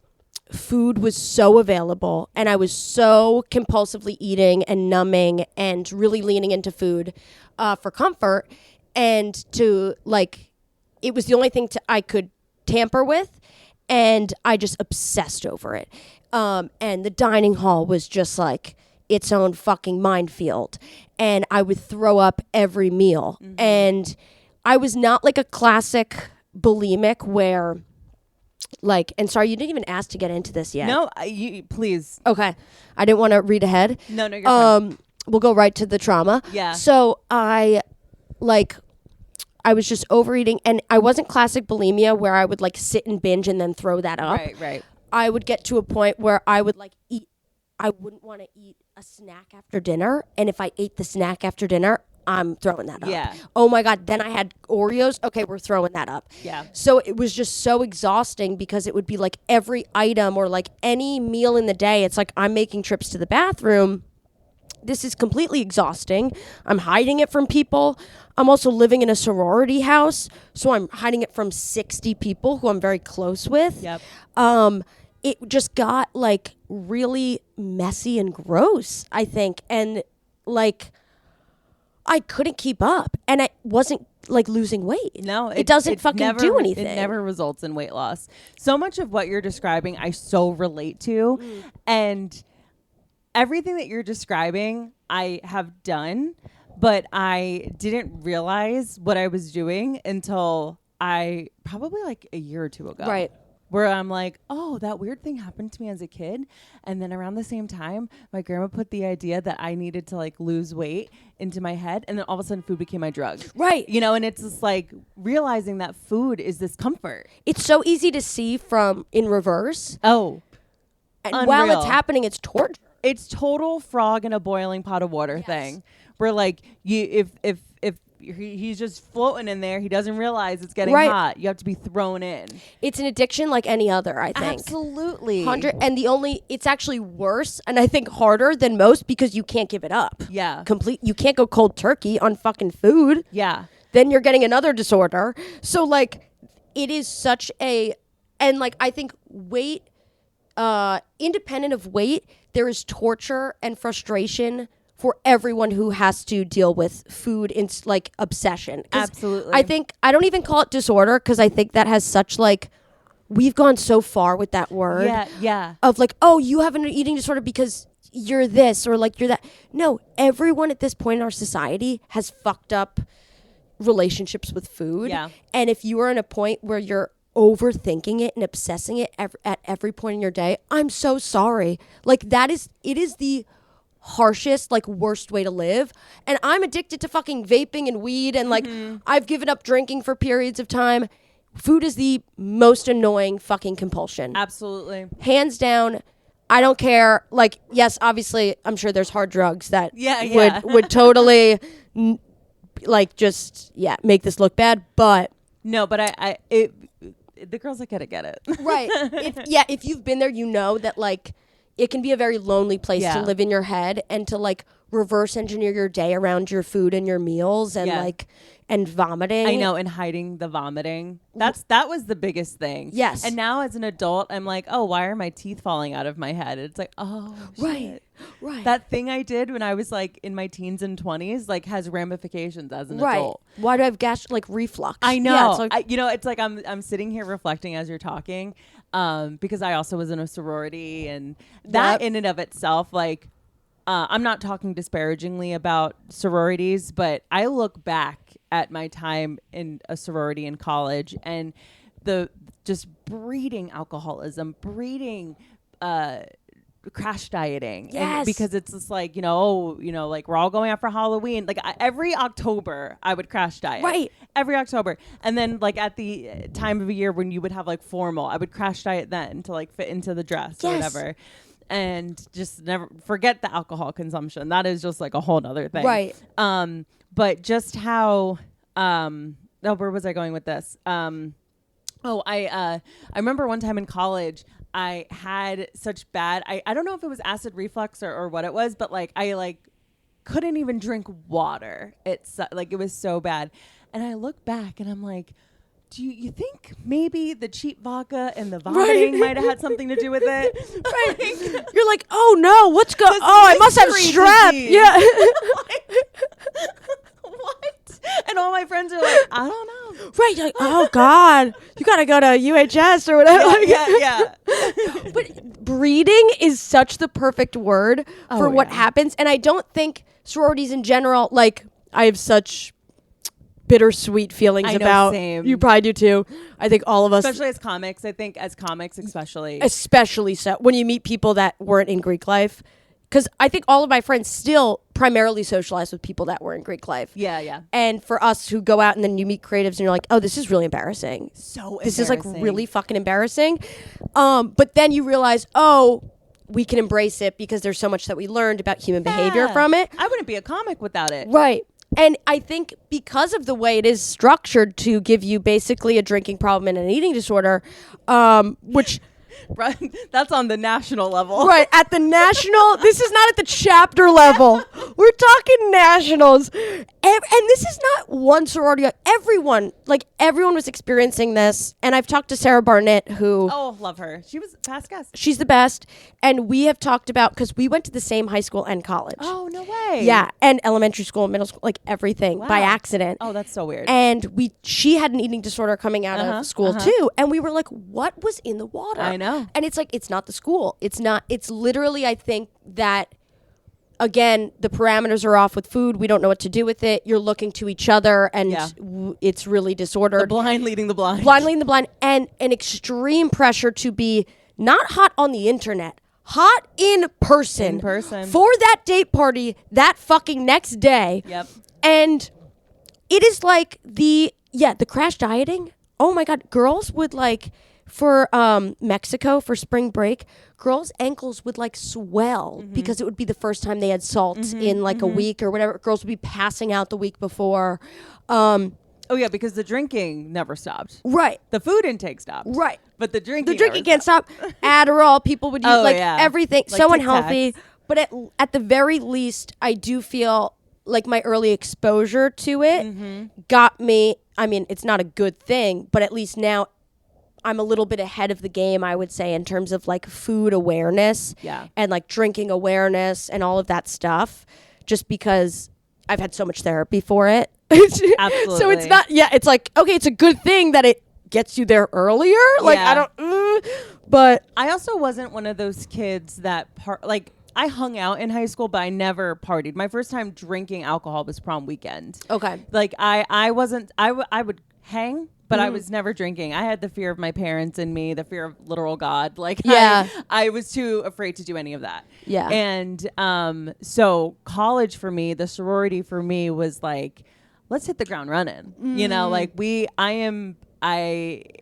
food was so available, and I was so compulsively eating and numbing and really leaning into food for comfort, and to like, it was the only thing I could tamper with, and I just obsessed over it. And the dining hall was just like its own fucking minefield, and I would throw up every meal. And I was not like a classic bulimic where like, and sorry, you didn't even ask to get into this yet. No, you please. Okay. I didn't want to read ahead. No, you're fine. we'll go right to the trauma. Yeah. So I was just overeating, and I wasn't classic bulimia where I would like sit and binge and then throw that up. Right. I would get to a point where I would like eat. I wouldn't want to eat a snack after dinner, and if I ate the snack after dinner, I'm throwing that up. Yeah. Oh my God. Then I had Oreos. Okay, we're throwing that up. Yeah. So it was just so exhausting because it would be like every item or like any meal in the day. It's like I'm making trips to the bathroom. This is completely exhausting. I'm hiding it from people. I'm also living in a sorority house, so I'm hiding it from 60 people who I'm very close with. Yep. It just got like really messy and gross, I think. And like I couldn't keep up, and I wasn't like losing weight. No, it doesn't fucking never, do anything. It never results in weight loss. So much of what you're describing, I so relate to. And everything that you're describing, I have done, but I didn't realize what I was doing until probably like a year or two ago. Right. Where I'm like, oh, that weird thing happened to me as a kid. And then around the same time, my grandma put the idea that I needed to like lose weight into my head. And then all of a sudden food became my drug. Right. You know, and it's just like realizing that food is this comfort. It's so easy to see from in reverse. Oh, And unreal. while it's happening, it's torture. It's total frog in a boiling pot of water thing. Where like if he's just floating in there, he doesn't realize it's getting hot. You have to be thrown in. It's an addiction like any other, I think. Absolutely. And it's actually worse and I think harder than most because you can't give it up. Yeah. You can't go cold turkey on fucking food. Yeah. Then you're getting another disorder. So like it is and like I think weight, independent of weight, there is torture and frustration for everyone who has to deal with food in like obsession. Absolutely. I don't even call it disorder because I think that has such like, we've gone so far with that word. Yeah. Of like, oh, you have an eating disorder because you're this or like you're that. No, everyone at this point in our society has fucked up relationships with food. Yeah. And if you are in a point where you're overthinking it and obsessing it at every point in your day, I'm so sorry. Like it is the harshest, like worst way to live. And I'm addicted to fucking vaping and weed and like I've given up drinking for periods of time. Food is the most annoying fucking compulsion. Absolutely. Hands down. I don't care. Like, yes, obviously, I'm sure there's hard drugs that would totally like just make this look bad. But no, but the girls that get it. Right. If you've been there, you know that like it can be a very lonely place to live in your head and to like reverse engineer your day around your food and your meals and like and vomiting. I know, and hiding the vomiting. That was the biggest thing. Yes. And now as an adult, I'm like, oh, why are my teeth falling out of my head? It's like, oh, shit. Right. That thing I did when I was like in my teens and 20s like has ramifications as an adult. Why do I have reflux? I know. Yeah, it's like, it's like I'm sitting here reflecting as you're talking, because I also was in a sorority, and that in and of itself, like, I'm not talking disparagingly about sororities, but I look back at my time in a sorority in college and the just breeding alcoholism, breeding crash dieting. Yes. And because it's just like, like we're all going out for Halloween. Like every October I would crash diet. Right. Every October. And then like at the time of a year when you would have like formal, I would crash diet then to like fit into the dress or whatever. And just never forget the alcohol consumption. That is just like a whole nother thing. Right. But just how, where was I going with this? I remember one time in college, I had such bad, I don't know if it was acid reflux or what it was, but like, I like couldn't even drink water. It's like, it was so bad. And I look back and I'm like, do you think maybe the cheap vodka and the vomiting might have had something to do with it? Right. You're like, oh no, what's going? Oh, I must have strep. Disease. Yeah. What? And all my friends are like, I don't know. Right. You're like, oh God, you gotta go to UHS or whatever. Yeah. But breeding is such the perfect word for what happens, and I don't think sororities in general. Like, I have such bittersweet feelings about. Same. You probably do too. I think all of us, especially as comics. I think as comics, especially so when you meet people that weren't in Greek life, because I think all of my friends still primarily socialize with people that were in Greek life. Yeah. And for us who go out and then you meet creatives and you're like, oh, this is really embarrassing. So this is like really fucking embarrassing. But then you realize, oh, we can embrace it because there's so much that we learned about human behavior from it. I wouldn't be a comic without it. Right. And I think because of the way it is structured to give you basically a drinking problem and an eating disorder, which... Right, that's on the national level. Right, at the national, this is not at the chapter level. We're talking nationals. And this is not one sorority. Everyone was experiencing this. And I've talked to Sarah Barnett, who... Oh, love her. She was past guest. She's the best. And we have talked about, because we went to the same high school and college. Oh, no way. Yeah, and elementary school, middle school, like everything by accident. Oh, that's so weird. And she had an eating disorder coming out of school too. And we were like, what was in the water? I know. And it's like, it's not the school. It's literally, I think that, again, the parameters are off with food. We don't know what to do with it. You're looking to each other and it's really disordered. The blind leading the blind. Blind leading the blind. And an extreme pressure to be not hot on the internet, hot in person. For that date party that fucking next day. Yep. And it is like the crash dieting. Oh my God. Girls would for Mexico for spring break, girls' ankles would swell because it would be the first time they had salt in a week or whatever. Girls would be passing out the week before. Oh yeah, because the drinking never stopped. Right. The food intake stopped. Right. But the drinking can't stop. Adderall, people would use everything. So unhealthy. But at the very least, I do feel like my early exposure to it got me. I mean, it's not a good thing, but at least now I'm a little bit ahead of the game, I would say, in terms of food awareness and drinking awareness and all of that stuff, just because I've had so much therapy for it. Absolutely. So it's not, it's like, okay, it's a good thing that it gets you there earlier. But I also wasn't one of those kids that I hung out in high school, but I never partied. My first time drinking alcohol was prom weekend. Okay. I would hang, but I was never drinking. I had the fear of my parents and me, the fear of literal God. I was too afraid to do any of that. Yeah. And so college for me, the sorority for me was let's hit the ground running. You know, I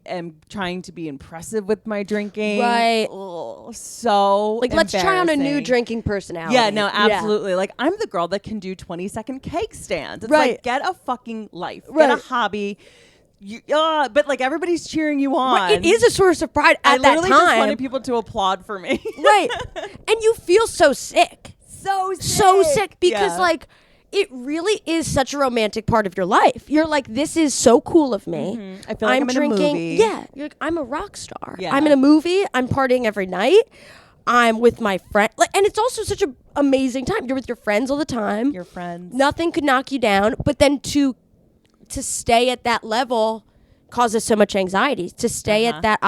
am trying to be impressive with my drinking. Right. So let's try on a new drinking personality. Yeah, no, absolutely. Yeah. I'm the girl that can do 20-second cake stands. It's get a fucking life. Get a hobby. But everybody's cheering you on. Right. It is a source of pride at that time. I literally just wanted people to applaud for me. Right. And you feel so sick. So sick because it really is such a romantic part of your life. You're like, this is so cool of me. I feel like I'm drinking. In a movie. Yeah. You're like, I'm a rock star. Yeah. I'm in a movie. I'm partying every night. I'm with my friend. And it's also such an amazing time. You're with your friends all the time. Your friends. Nothing could knock you down. But then to stay at that level causes so much anxiety. To stay at that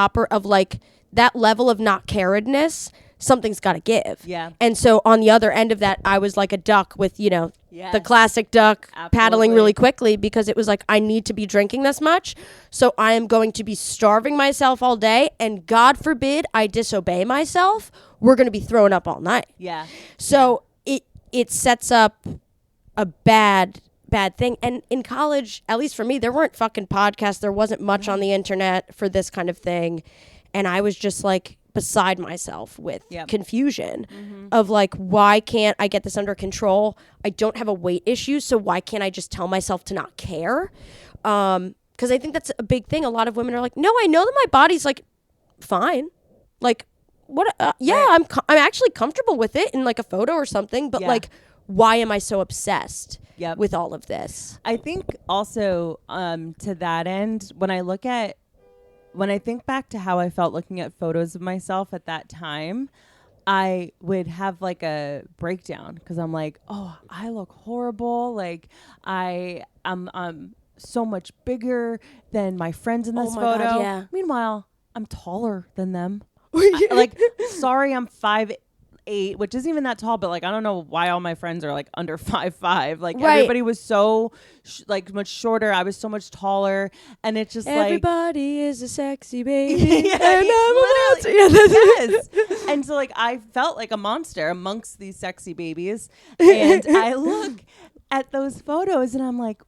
that level of not caredness, something's got to give. Yeah. And so on the other end of that, I was like a duck with, the classic duck paddling really quickly because it was I need to be drinking this much. So I am going to be starving myself all day. And God forbid I disobey myself. We're going to be throwing up all night. Yeah. So it sets up a bad thing. And in college, at least for me, there weren't fucking podcasts. There wasn't much on the internet for this kind of thing. And I was just beside myself with confusion of why can't I get this under control? I don't have a weight issue, so why can't I just tell myself to not care? Because I think that's a big thing. A lot of women are like, no, I know that my body's fine. What? I'm actually comfortable with it in a photo or something, but why am I so obsessed with all of this? I think also to that end, when I think back to how I felt looking at photos of myself at that time, I would have a breakdown because I'm like, oh, I look horrible. I'm so much bigger than my friends in this photo. God, yeah. Meanwhile, I'm taller than them. Sorry, I'm 5'8", which isn't even that tall, but like I don't know why all my friends are like under 5'5". Like Right. everybody was so like much shorter. I was so much taller, and it's just everybody is a sexy baby. Yeah, and yes. And so like I felt like a monster amongst these sexy babies, and I look at those photos and I'm like,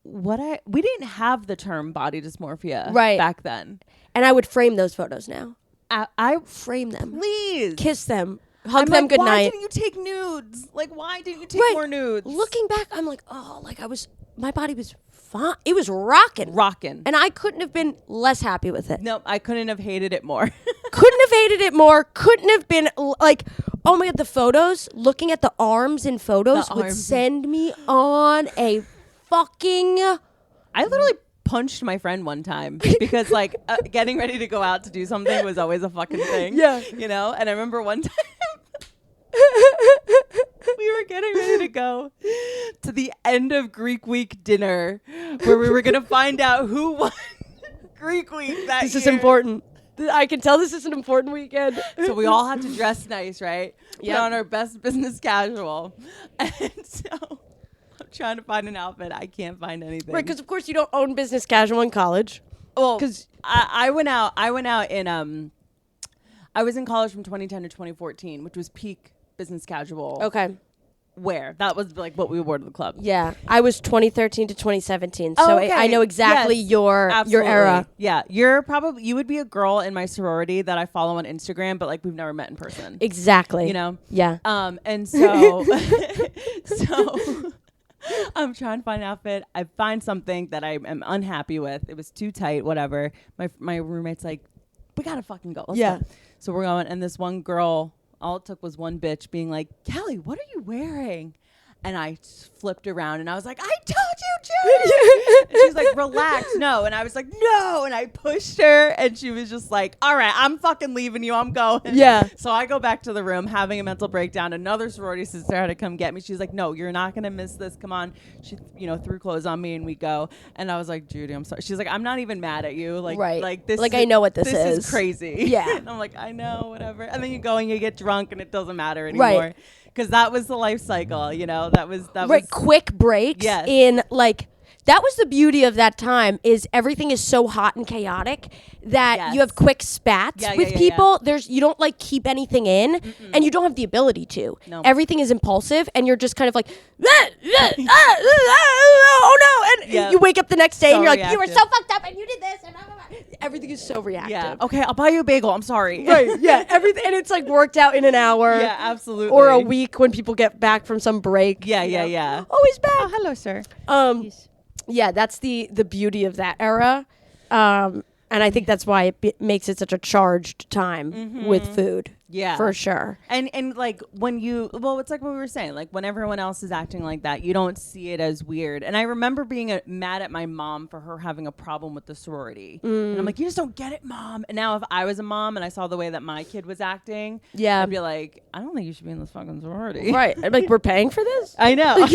we didn't have the term body dysmorphia back then. And I would frame those photos now. I frame them. Please. Kiss them. Hug I'm them like, good why night. didn't you take nudes? Like, why didn't you take more nudes? Looking back, I'm like, oh, like my body was fine. It was rocking. And I couldn't have been less happy with it. Nope, I couldn't have hated it more. Couldn't have hated it more. Couldn't have been like, oh my God, the photos, looking at the arms in photos would send me on a fucking... I literally punched my friend one time because like getting ready to go out to do something was always a fucking thing. Yeah. You know? And I remember one time we were getting ready to go to the end of Greek week dinner where we were going to find out who won Greek week that This year. is important. I can tell this is an important weekend. So we all had to dress nice, right? Yeah. Put on our best business casual. And so I'm trying to find an outfit. I can't find anything. Right, because of course you don't own business casual in college. Well, because I went out in I was in college from 2010 to 2014, which was peak business casual. Okay. Wear. That was like what we wore to the club. Yeah, I was 2013 to 2017, so okay. I know exactly your era. Yeah, you would be a girl in my sorority that I follow on Instagram, but like we've never met in person. Exactly. You know? Yeah. And so so I'm trying to find an outfit. I find something that I am unhappy with. It was too tight, whatever. My roommate's like, we gotta fucking go. Let's go. So we're going, and this one girl, all it took was one bitch being like, Kelly, what are you wearing? And I flipped around and I was like, I told you, Judy. And she was like, relax, no. And I was like, no. And I pushed her and she was just like, all right, I'm fucking leaving you. I'm going. Yeah. So I go back to the room having a mental breakdown. Another sorority sister had to come get me. She's like, no, you're not going to miss this. Come on. She, threw clothes on me and we go. And I was like, Judy, I'm sorry. She's like, I'm not even mad at you. Like, right. Like this. Like, I know what this is. This is crazy. Yeah. And I'm like, I know, whatever. And then you go and you get drunk and it doesn't matter anymore. Right. Because that was the life cycle, that was quick breaks. Yes. In like that was the beauty of that time is everything is so hot and chaotic that you have quick spats with people. You don't like keep anything in and you don't have the ability to. No. Everything is impulsive and you're just kind of like oh no, and you wake up the next day and you're like, you were so fucked up and you did this and everything is so reactive. Yeah. Okay, I'll buy you a bagel. I'm sorry. Right. Yeah. Everything, and it's like worked out in an hour. Yeah, absolutely. Or a week when people get back from some break. Yeah. Oh, he's back. Oh, hello, sir. Yeah, that's the beauty of that era. And I think that's why it makes it such a charged time with food. Yeah. For sure. And like when it's like what we were saying, like when everyone else is acting like that, you don't see it as weird. And I remember being mad at my mom for her having a problem with the sorority. And I'm like, you just don't get it, Mom. And now if I was a mom and I saw the way that my kid was acting, I'd be like, I don't think you should be in this fucking sorority. Right. I'm like, we're paying for this? I know.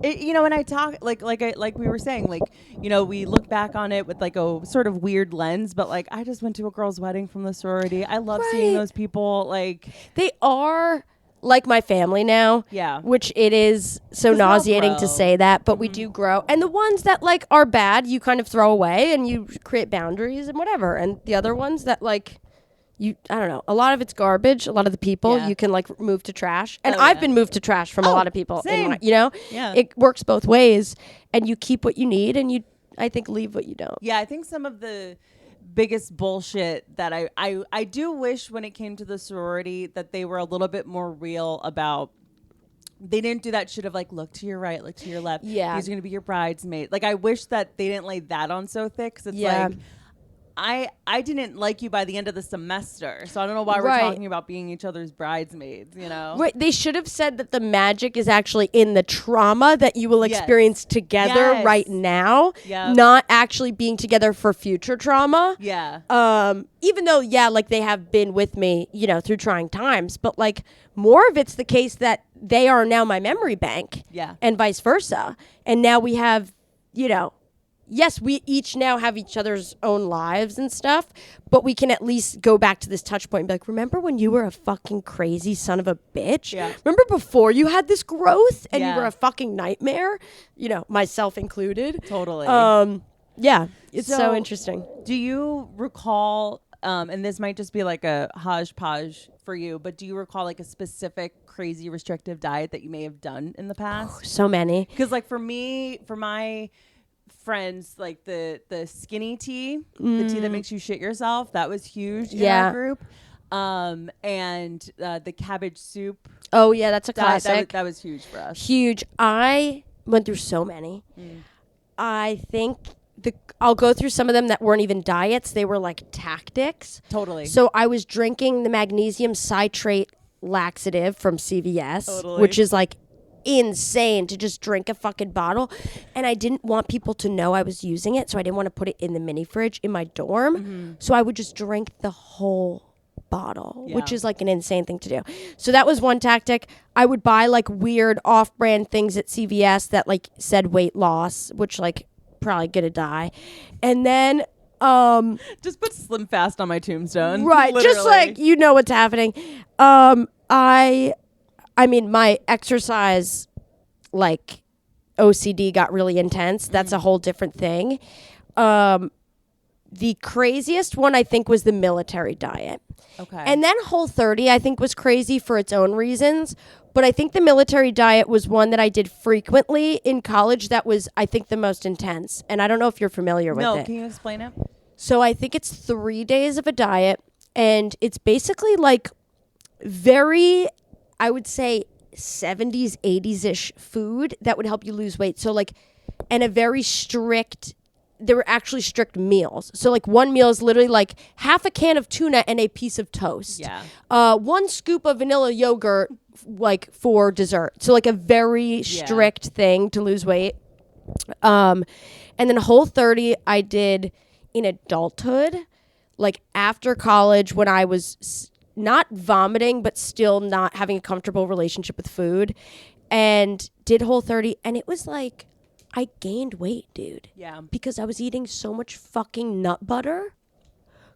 And and I talk like we were saying, like, we look back on it with like a sort of weird lens, but like I just went to a girl's wedding from the sorority. I love seeing those people. Like they are like my family now. Yeah. Which it is so nauseating to say that, but we do grow. And the ones that like are bad, you kind of throw away and you create boundaries and whatever. And the other ones that like I don't know. A lot of it's garbage. A lot of the people you can like move to trash. And I've been moved to trash from a lot of people. Same. It works both ways. And you keep what you need and you, I think, leave what you don't. Yeah, I think some of the biggest bullshit that I do wish when it came to the sorority that they were a little bit more real about. They didn't do that shit of like, look to your right, look to your left. Yeah. These are going to be your bridesmaids. Like, I wish that they didn't lay that on so thick. Cause it's like, I didn't like you by the end of the semester, so I don't know why we're talking about being each other's bridesmaids, Right. They should have said that the magic is actually in the trauma that you will experience together right now, not actually being together for future trauma. Yeah. Even though, like they have been with me, through trying times, but like more of it's the case that they are now my memory bank. Yeah. And vice versa. And now we have, yes, we each now have each other's own lives and stuff, but we can at least go back to this touch point and be like, remember when you were a fucking crazy son of a bitch? Yeah. Remember before you had this growth and you Yeah. were a fucking nightmare? You know, myself included. Totally. Yeah, it's so So- interesting. Do you recall, and this might just be like a hodgepodge for you, but do you recall like a specific crazy restrictive diet that you may have done in the past? So many. Because like for me, for my friends, like the skinny tea, the tea that makes you shit yourself, that was huge in Yeah. our group. And the cabbage soup Oh, yeah, that's a diet, classic. that was huge for us. Huge. I went through so many. I think I'll go through some of them that weren't even diets. They were like tactics. Totally. So I was drinking the magnesium citrate laxative from CVS, Totally. which is like insane to just drink a fucking bottle. And I didn't want people to know I was using it, so I didn't want to put it in the mini fridge in my dorm. So I would just drink the whole bottle, which Yeah. is like an insane thing to do. So that was one tactic. I would buy like weird off-brand things at CVS that like said weight loss, which like probably gonna die. And then Just put Slim Fast on my tombstone. right, just Literally. like you know what's happening. I mean my exercise like OCD got really intense. That's a whole different thing. The craziest one I think was the military diet. Okay. And then Whole30 I think was crazy for its own reasons, but I think the military diet was one that I did frequently in college that was I think the most intense. And I don't know if you're familiar with no, it. can you explain it? So I think it's 3 days of a diet, and it's basically like very, I would say 70s, 80s-ish food that would help you lose weight. So like, and a very strict, there were actually strict meals. So like one meal is literally like half a can of tuna and a piece of toast. Yeah. 1 scoop of vanilla yogurt like for dessert. So like a very strict thing to lose weight. And then Whole30 I did in adulthood, like after college when I was not vomiting, but still not having a comfortable relationship with food, and did Whole30. And it was like, I gained weight, dude. Yeah. Because I was eating so much fucking nut butter.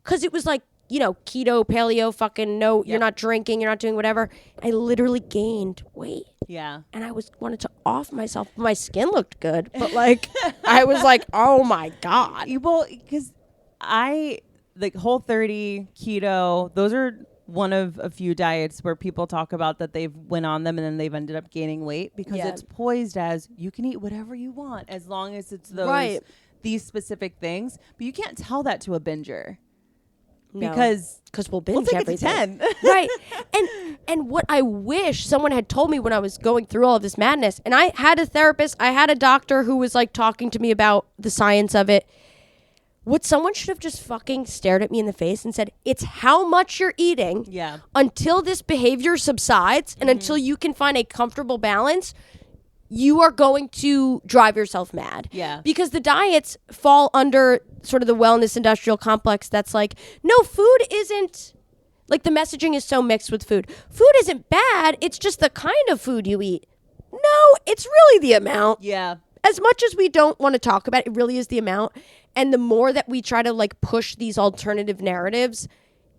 Because it was like, you know, keto, paleo, fucking no, you're not drinking, you're not doing whatever. I literally gained weight. Yeah. And I wanted to off myself. My skin looked good, but like, I was like, oh my God. Well, because I like Whole30, keto, those are one of a few diets where people talk about that they've went on them and then they've ended up gaining weight because Yeah. it's poised as you can eat whatever you want as long as it's those Right. these specific things. But you can't tell that to a binger No. because we'll binge we'll take it to everything. 10. Right. And what I wish someone had told me when I was going through all of this madness, and I had a therapist, I had a doctor who was like talking to me about the science of it. What someone should have just fucking stared at me in the face and said, it's how much you're eating Yeah. until this behavior subsides and until you can find a comfortable balance. You are going to drive yourself mad. Yeah. Because the diets fall under sort of the wellness industrial complex that's like, no, food isn't, like the messaging is so mixed with food. Food isn't bad. It's just the kind of food you eat. No, it's really the amount. Yeah. As much as we don't want to talk about it, it really is the amount. And the more that we try to like push these alternative narratives,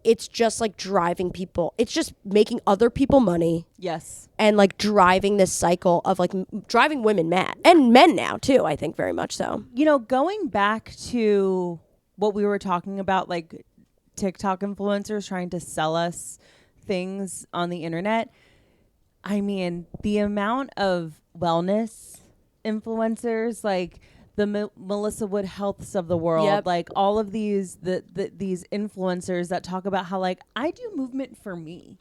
it's just like driving people. It's just making other people money Yes. and like driving this cycle of like driving women mad and men now too, I think very much so. You know, going back to what we were talking about, like TikTok influencers trying to sell us things on the internet. I mean, the amount of wellness influencers, like the Melissa Wood Healths of the world, Yep. like all of these these influencers that talk about how like I do movement for me,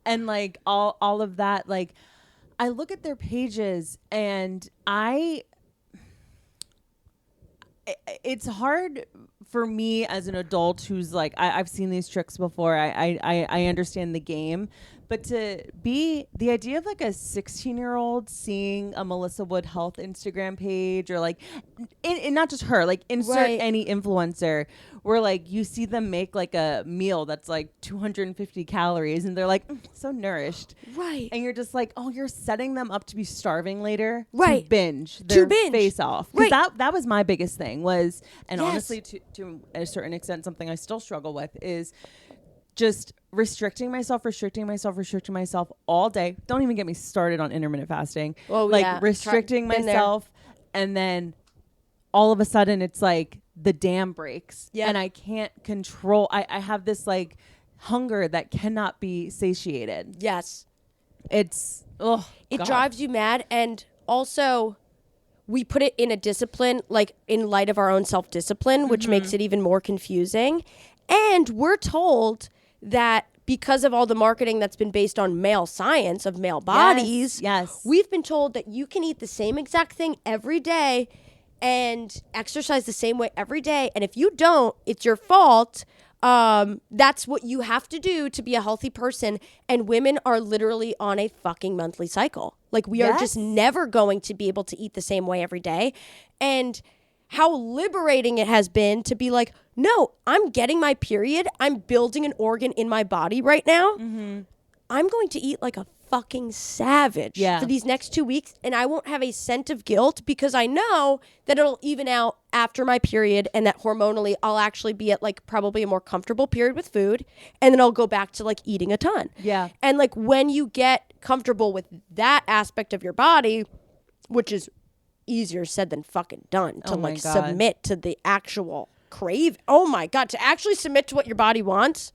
and like all of that. Like I look at their pages and it's hard for me as an adult who's like I've seen these tricks before. I understand the game, But to be the idea of like a 16-year-old seeing a Melissa Wood Health Instagram page, or like, and not just her, like insert Right. any influencer, where like you see them make like a meal that's like 250 calories and they're like so nourished. Right. And you're just like, oh, you're setting them up to be starving later. Right. To binge their face off. Because Right. that was my biggest thing was, and Yes. honestly, to a certain extent, something I still struggle with is just restricting myself all day. Don't even get me started on intermittent fasting. Oh, like yeah. restricting Been there. myself, and then all of a sudden it's like the dam breaks. Yeah. And I can't control. I have this like hunger that cannot be satiated. Yes. It's It drives you mad. And also, we put it in a discipline, like in light of our own self-discipline, which makes it even more confusing. And we're told that because of all the marketing that's been based on male science of male bodies, Yes. we've been told that you can eat the same exact thing every day and exercise the same way every day. And if you don't, it's your fault. That's what you have to do to be a healthy person. And women are literally on a fucking monthly cycle. Like we are just never going to be able to eat the same way every day. And how liberating it has been to be like, no, I'm getting my period. I'm building an organ in my body right now. I'm going to eat like a fucking savage for these next 2 weeks, and I won't have a scent of guilt because I know that it'll even out after my period, and that hormonally I'll actually be at like probably a more comfortable period with food, and then I'll go back to like eating a ton. Yeah. And like when you get comfortable with that aspect of your body, which is easier said than fucking done, to like submit to the actual crave. Oh my God, to actually submit to what your body wants.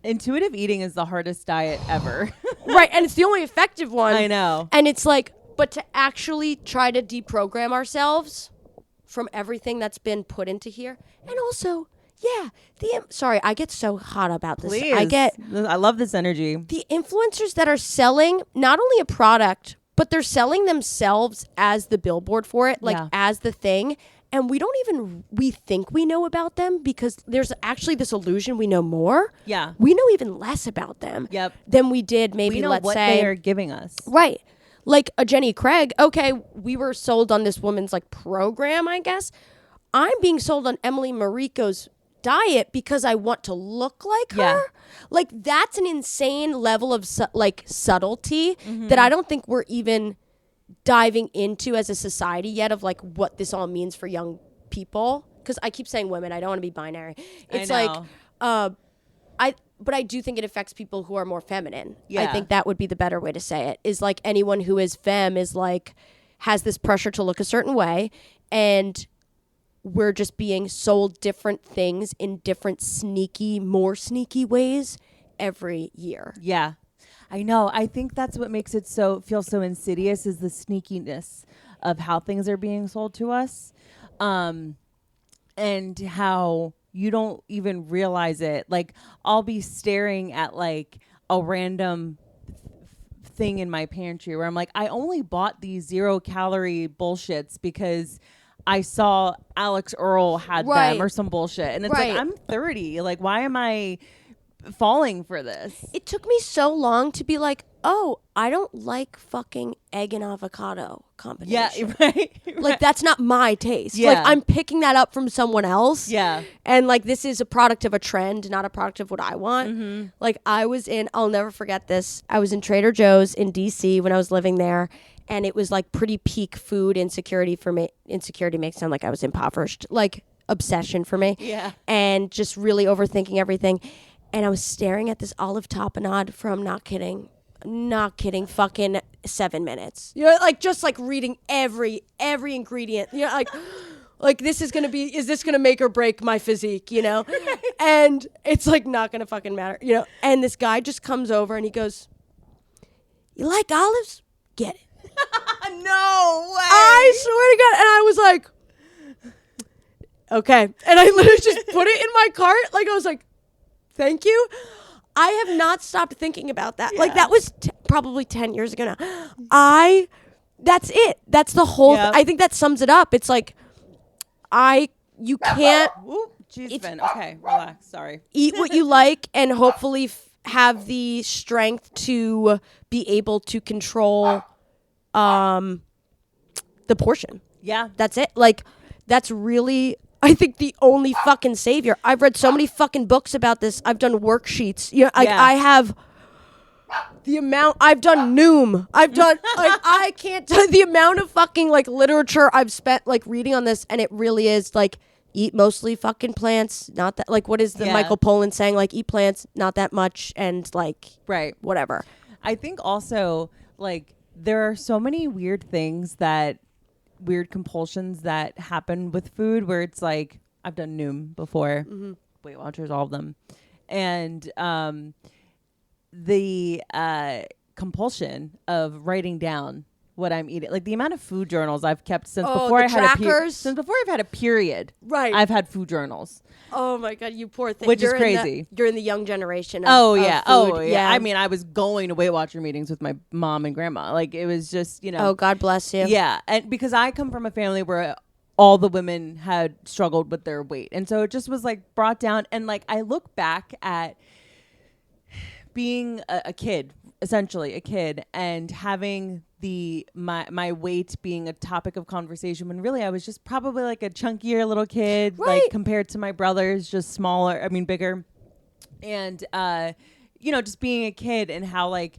Intuitive eating is the hardest diet ever. Right, and it's the only effective one. I know. And it's like, but to actually try to deprogram ourselves from everything that's been put into here. And also, sorry, I get so hot about this. Please. I love this energy. The influencers that are selling not only a product, but they're selling themselves as the billboard for it, like as the thing. And we think we know about them because there's actually this illusion we know more. Yeah. We know even less about them than we did maybe, we know let's what say. they are giving us. Right. Like a Jenny Craig. Okay, we were sold on this woman's like program, I guess. I'm being sold on Emily Mariko's diet because I want to look like her. Like that's an insane level of subtlety that I don't think we're even diving into as a society yet, of like what this all means for young people. Because I keep saying women, I don't want to be binary. It's like but I do think it affects people who are more feminine. I think that would be the better way to say it, is like anyone who is femme is like has this pressure to look a certain way, and we're just being sold different things in different more sneaky ways every year. Yeah. I know. I think that's what makes it feel so insidious, is the sneakiness of how things are being sold to us. And how you don't even realize it. Like I'll be staring at like a random thing in my pantry where I'm like, I only bought these 0-calorie bullshits because I saw Alex Earl had them or some bullshit. And it's like, I'm 30. Like, why am I falling for this? It took me so long to be like, oh, I don't like fucking egg and avocado combination. Yeah, right. Like that's not my taste. Yeah. Like I'm picking that up from someone else. Yeah. And like this is a product of a trend, not a product of what I want. Like I'll never forget this. I was in Trader Joe's in DC when I was living there, and it was like pretty peak food insecurity for me. Insecurity makes it sound like I was impoverished. Like obsession for me. Yeah. And just really overthinking everything. And I was staring at this olive tapenade from, not kidding, fucking 7 minutes. You know, like just like reading every ingredient. You know, like is this gonna make or break my physique, you know? And it's like not gonna fucking matter, you know? And this guy just comes over and he goes, "You like olives? Get it." No way. I swear to God. And I was like, okay. And I literally just put it in my cart. Like I was like, thank you. I have not stopped thinking about that. Yeah. Like that was probably 10 years ago now. That's it. That's the whole, I think that sums it up. It's like, you can't. Jeez, Ben. Okay, relax. Sorry. Eat what you like and hopefully have the strength to be able to control the portion. Yeah. That's it. Like, that's really, I think, the only fucking savior. I've read so many fucking books about this. I've done worksheets. You know, like, Yeah. I have the amount, I've done Noom. I've done, like, I can't tell the amount of fucking, like, literature I've spent, like, reading on this, and it really is, like, eat mostly fucking plants, not that, like, what is the Michael Pollan saying? Like, eat plants, not that much, and, like, Right. whatever. I think also, like, there are so many weird compulsions that happen with food where it's like, I've done Noom before, Weight Watchers, all of them. And the compulsion of writing down what I'm eating, like the amount of food journals I've kept since before I had a period. Right. I've had food journals. Oh my God, you poor thing. Which is crazy. You're in the young generation of, of food. food. I mean, I was going to Weight Watcher meetings with my mom and grandma. Like, it was just, you know. Oh, God bless you. Yeah. And because I come from a family where all the women had struggled with their weight. And so it just was like brought down. And like, I look back at being a kid, essentially a kid, and having my weight being a topic of conversation when really I was just probably like a chunkier little kid, right, like compared to my brothers, just bigger. And, you know, just being a kid and how like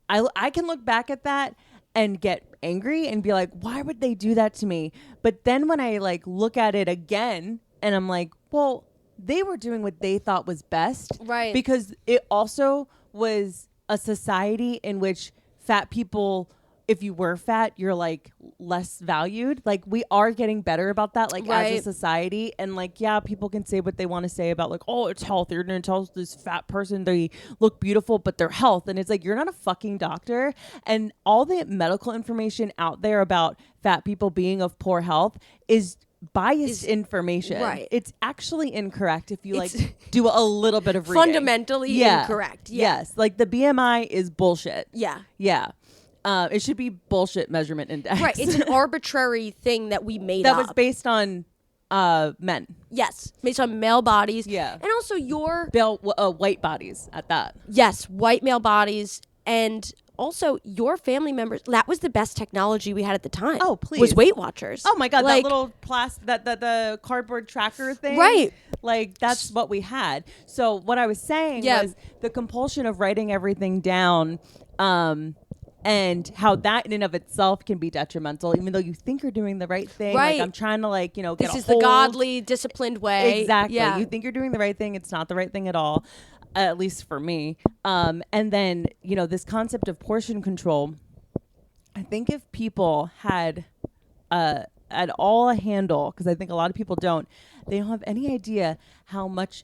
I can look back at that and get angry and be like, why would they do that to me? But then when I like look at it again and I'm like, well, they were doing what they thought was best. Right. Because it also was a society in which fat people, if you were fat, you're like less valued. Like, we are getting better about that, like, as a society. And like, yeah, people can say what they want to say about like, oh, it's health. You're going to tell this fat person they look beautiful, but their health. And it's like, you're not a fucking doctor. And all the medical information out there about fat people being of poor health is biased information. Right. It's actually incorrect if you like do a little bit of reading. Fundamentally incorrect. Yeah. Yes. Like, the BMI is bullshit. Yeah. Yeah. It should be bullshit measurement index. Right. It's an arbitrary thing that we made that up. was based on men. Yes. Based on male bodies. Yeah. And also white bodies at that. Yes. White male bodies. And also your family members. That was the best technology we had at the time. Oh, please. Was Weight Watchers. Oh my God. Like, that little the cardboard tracker thing. Right. Like, that's what we had. So what I was saying was the compulsion of writing everything down, and how that in and of itself can be detrimental, even though you think you're doing the right thing. Right. Like, I'm trying to, like, you know, this is the godly, disciplined way. Exactly. Yeah. You think you're doing the right thing. It's not the right thing at all, at least for me. And then, you know, this concept of portion control, I think if people had at all a handle, because I think a lot of people don't, they don't have any idea how much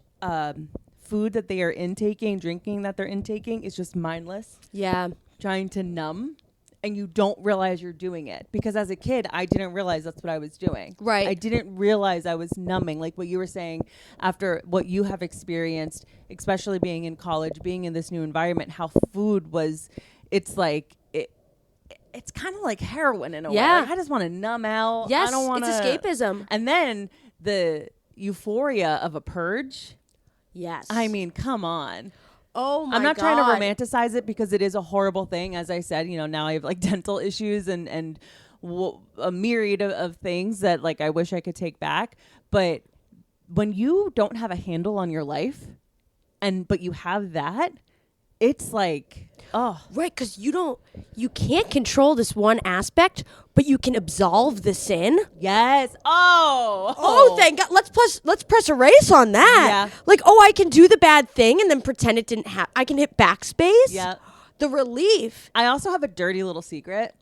food that they are intaking, drinking that they're intaking is just mindless. Yeah. Trying to numb, and you don't realize you're doing it. Because as a kid, I didn't realize that's what I was doing. Right. I didn't realize I was numbing, like what you were saying, after what you have experienced, especially being in college, being in this new environment, how food was, it's like, it's kind of like heroin in a way. Like, I just want to numb out. Yes, I don't want it's escapism. And then the euphoria of a purge. Yes. I mean, come on. Oh my God. I'm not trying to romanticize it, because it is a horrible thing. As I said, you know, now I have like dental issues and a myriad of things that like I wish I could take back. But when you don't have a handle on your life, but you have that, it's like, oh. Right, because you can't control this one aspect, but you can absolve the sin. Yes. Oh, thank God. Let's press erase on that. Yeah. Like, I can do the bad thing and then pretend it didn't happen. I can hit backspace. Yeah. The relief. I also have a dirty little secret.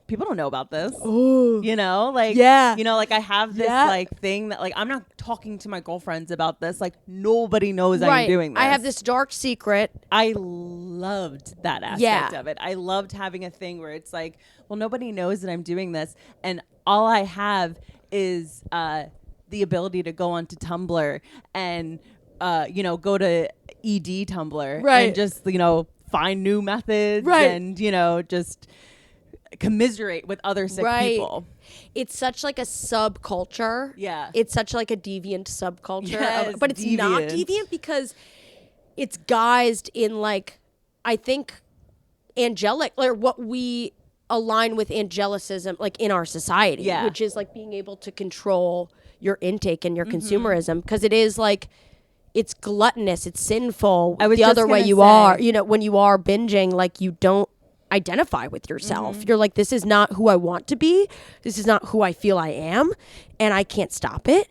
People don't know about this. Oh. You know, like, yeah. You know, like, I have this like thing that like, I'm not talking to my girlfriends about this. Like, nobody knows I'm doing this. I have this dark secret. I loved that aspect of it. I loved having a thing where it's like, well, nobody knows that I'm doing this. And all I have is the ability to go onto Tumblr and, you know, go to ED Tumblr and just, you know, find new methods and, you know, just commiserate with other sick people. It's such like a subculture. Yeah. It's such like a deviant subculture. Yes, But it's not deviant because it's guised in like, I think angelic, or what we align with angelicism, like in our society, Yeah. which is like being able to control your intake and your consumerism, because it is like, it's gluttonous, it's sinful. I was The just other way gonna you say- are, you know, when you are binging, like you don't identify with yourself. You're like, this is not who I want to be. This is not who I feel I am, and I can't stop it.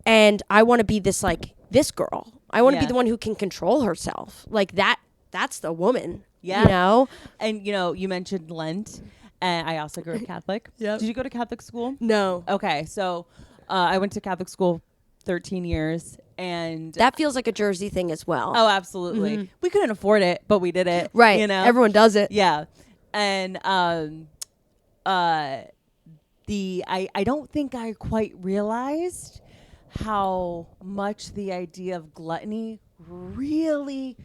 And I want to be this like this girl. I want to be Yeah. the one who can control herself. Like that. That's the woman. Yeah. You know. And, you know, you mentioned Lent, and I also grew up Catholic. Yep. Did you go to Catholic school? No. Okay, so I went to Catholic school 13 years, and That feels like a Jersey thing as well. oh, absolutely. We couldn't afford it, but we did it. Right. You know, Everyone does it. yeah. And I don't think I quite realized how much the idea of gluttony really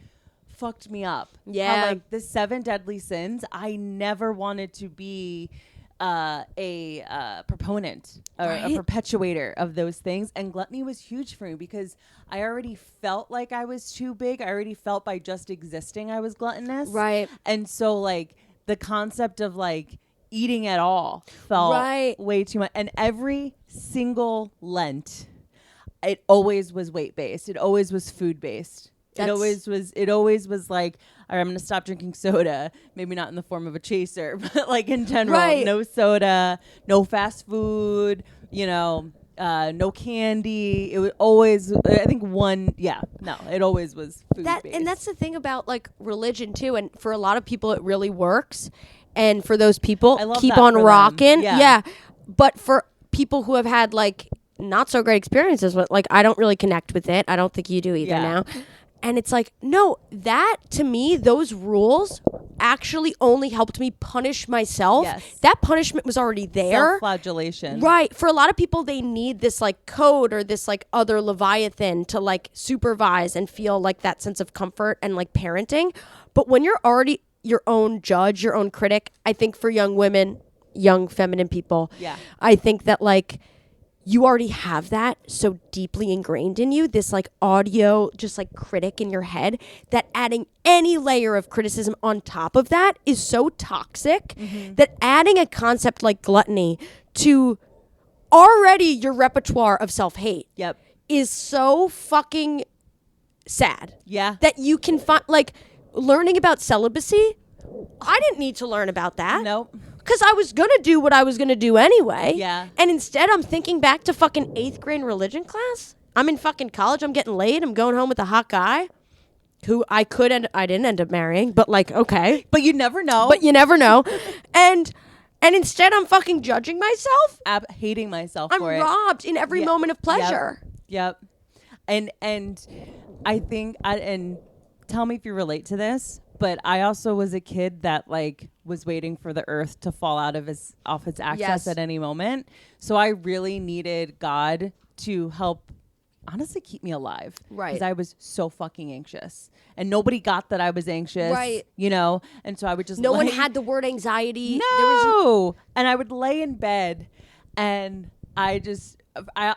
fucked me up. Yeah. How, like the 7 deadly sins, I never wanted to be a proponent or a Right. perpetuator of those things, and gluttony was huge for me because I already felt like I was too big. I already felt by just existing I was gluttonous. Right. And so like the concept of like eating at all felt Right. way too much. And every single Lent, it always was weight based. It always was food based. It always was like, all right, I'm going to stop drinking soda. Maybe not in the form of a chaser, but like in general, Right. no soda, no fast food, you know, no candy. It was always, I think it always was food That based. and that's the thing about like religion too, and for a lot of people it really works, and for those people I love keep that on for them. rocking. Yeah. But for people who have had like not so great experiences with, like, I don't really connect with it. I don't think you do either Yeah. now. And it's like, no, that to me, those rules actually only helped me punish myself. Yes. That punishment was already there. Self-flagellation. Right. For a lot of people, they need this like code or this like other Leviathan to like supervise and feel like that sense of comfort and like parenting. But when you're already your own judge, your own critic, I think for young women, young feminine people, Yeah. I think that like you already have that so deeply ingrained in you, this like audio, just like critic in your head, that adding any layer of criticism on top of that is so toxic that adding a concept like gluttony to already your repertoire of self-hate Yep. is so fucking sad. Yeah. That you can find, like, learning about celibacy, I didn't need to learn about that. Nope. Because I was going to do what I was going to do anyway. Yeah. And instead, I'm thinking back to fucking 8th grade religion class. I'm in fucking college. I'm getting laid. I'm going home with a hot guy who I didn't end up marrying, but like, okay. But you never know. But you never know. And instead, I'm fucking judging myself. Hating myself I'm for it. robbed in every Yeah. moment of pleasure. Yep. And I think and tell me if you relate to this, but I also was a kid that like was waiting for the earth to fall off its axis Yes. at any moment. So I really needed God to help honestly keep me alive. Right. Because I was so fucking anxious. And nobody got that I was anxious. Right. You know? And so I would just No one lay- had the word anxiety. No. And I would lay in bed and I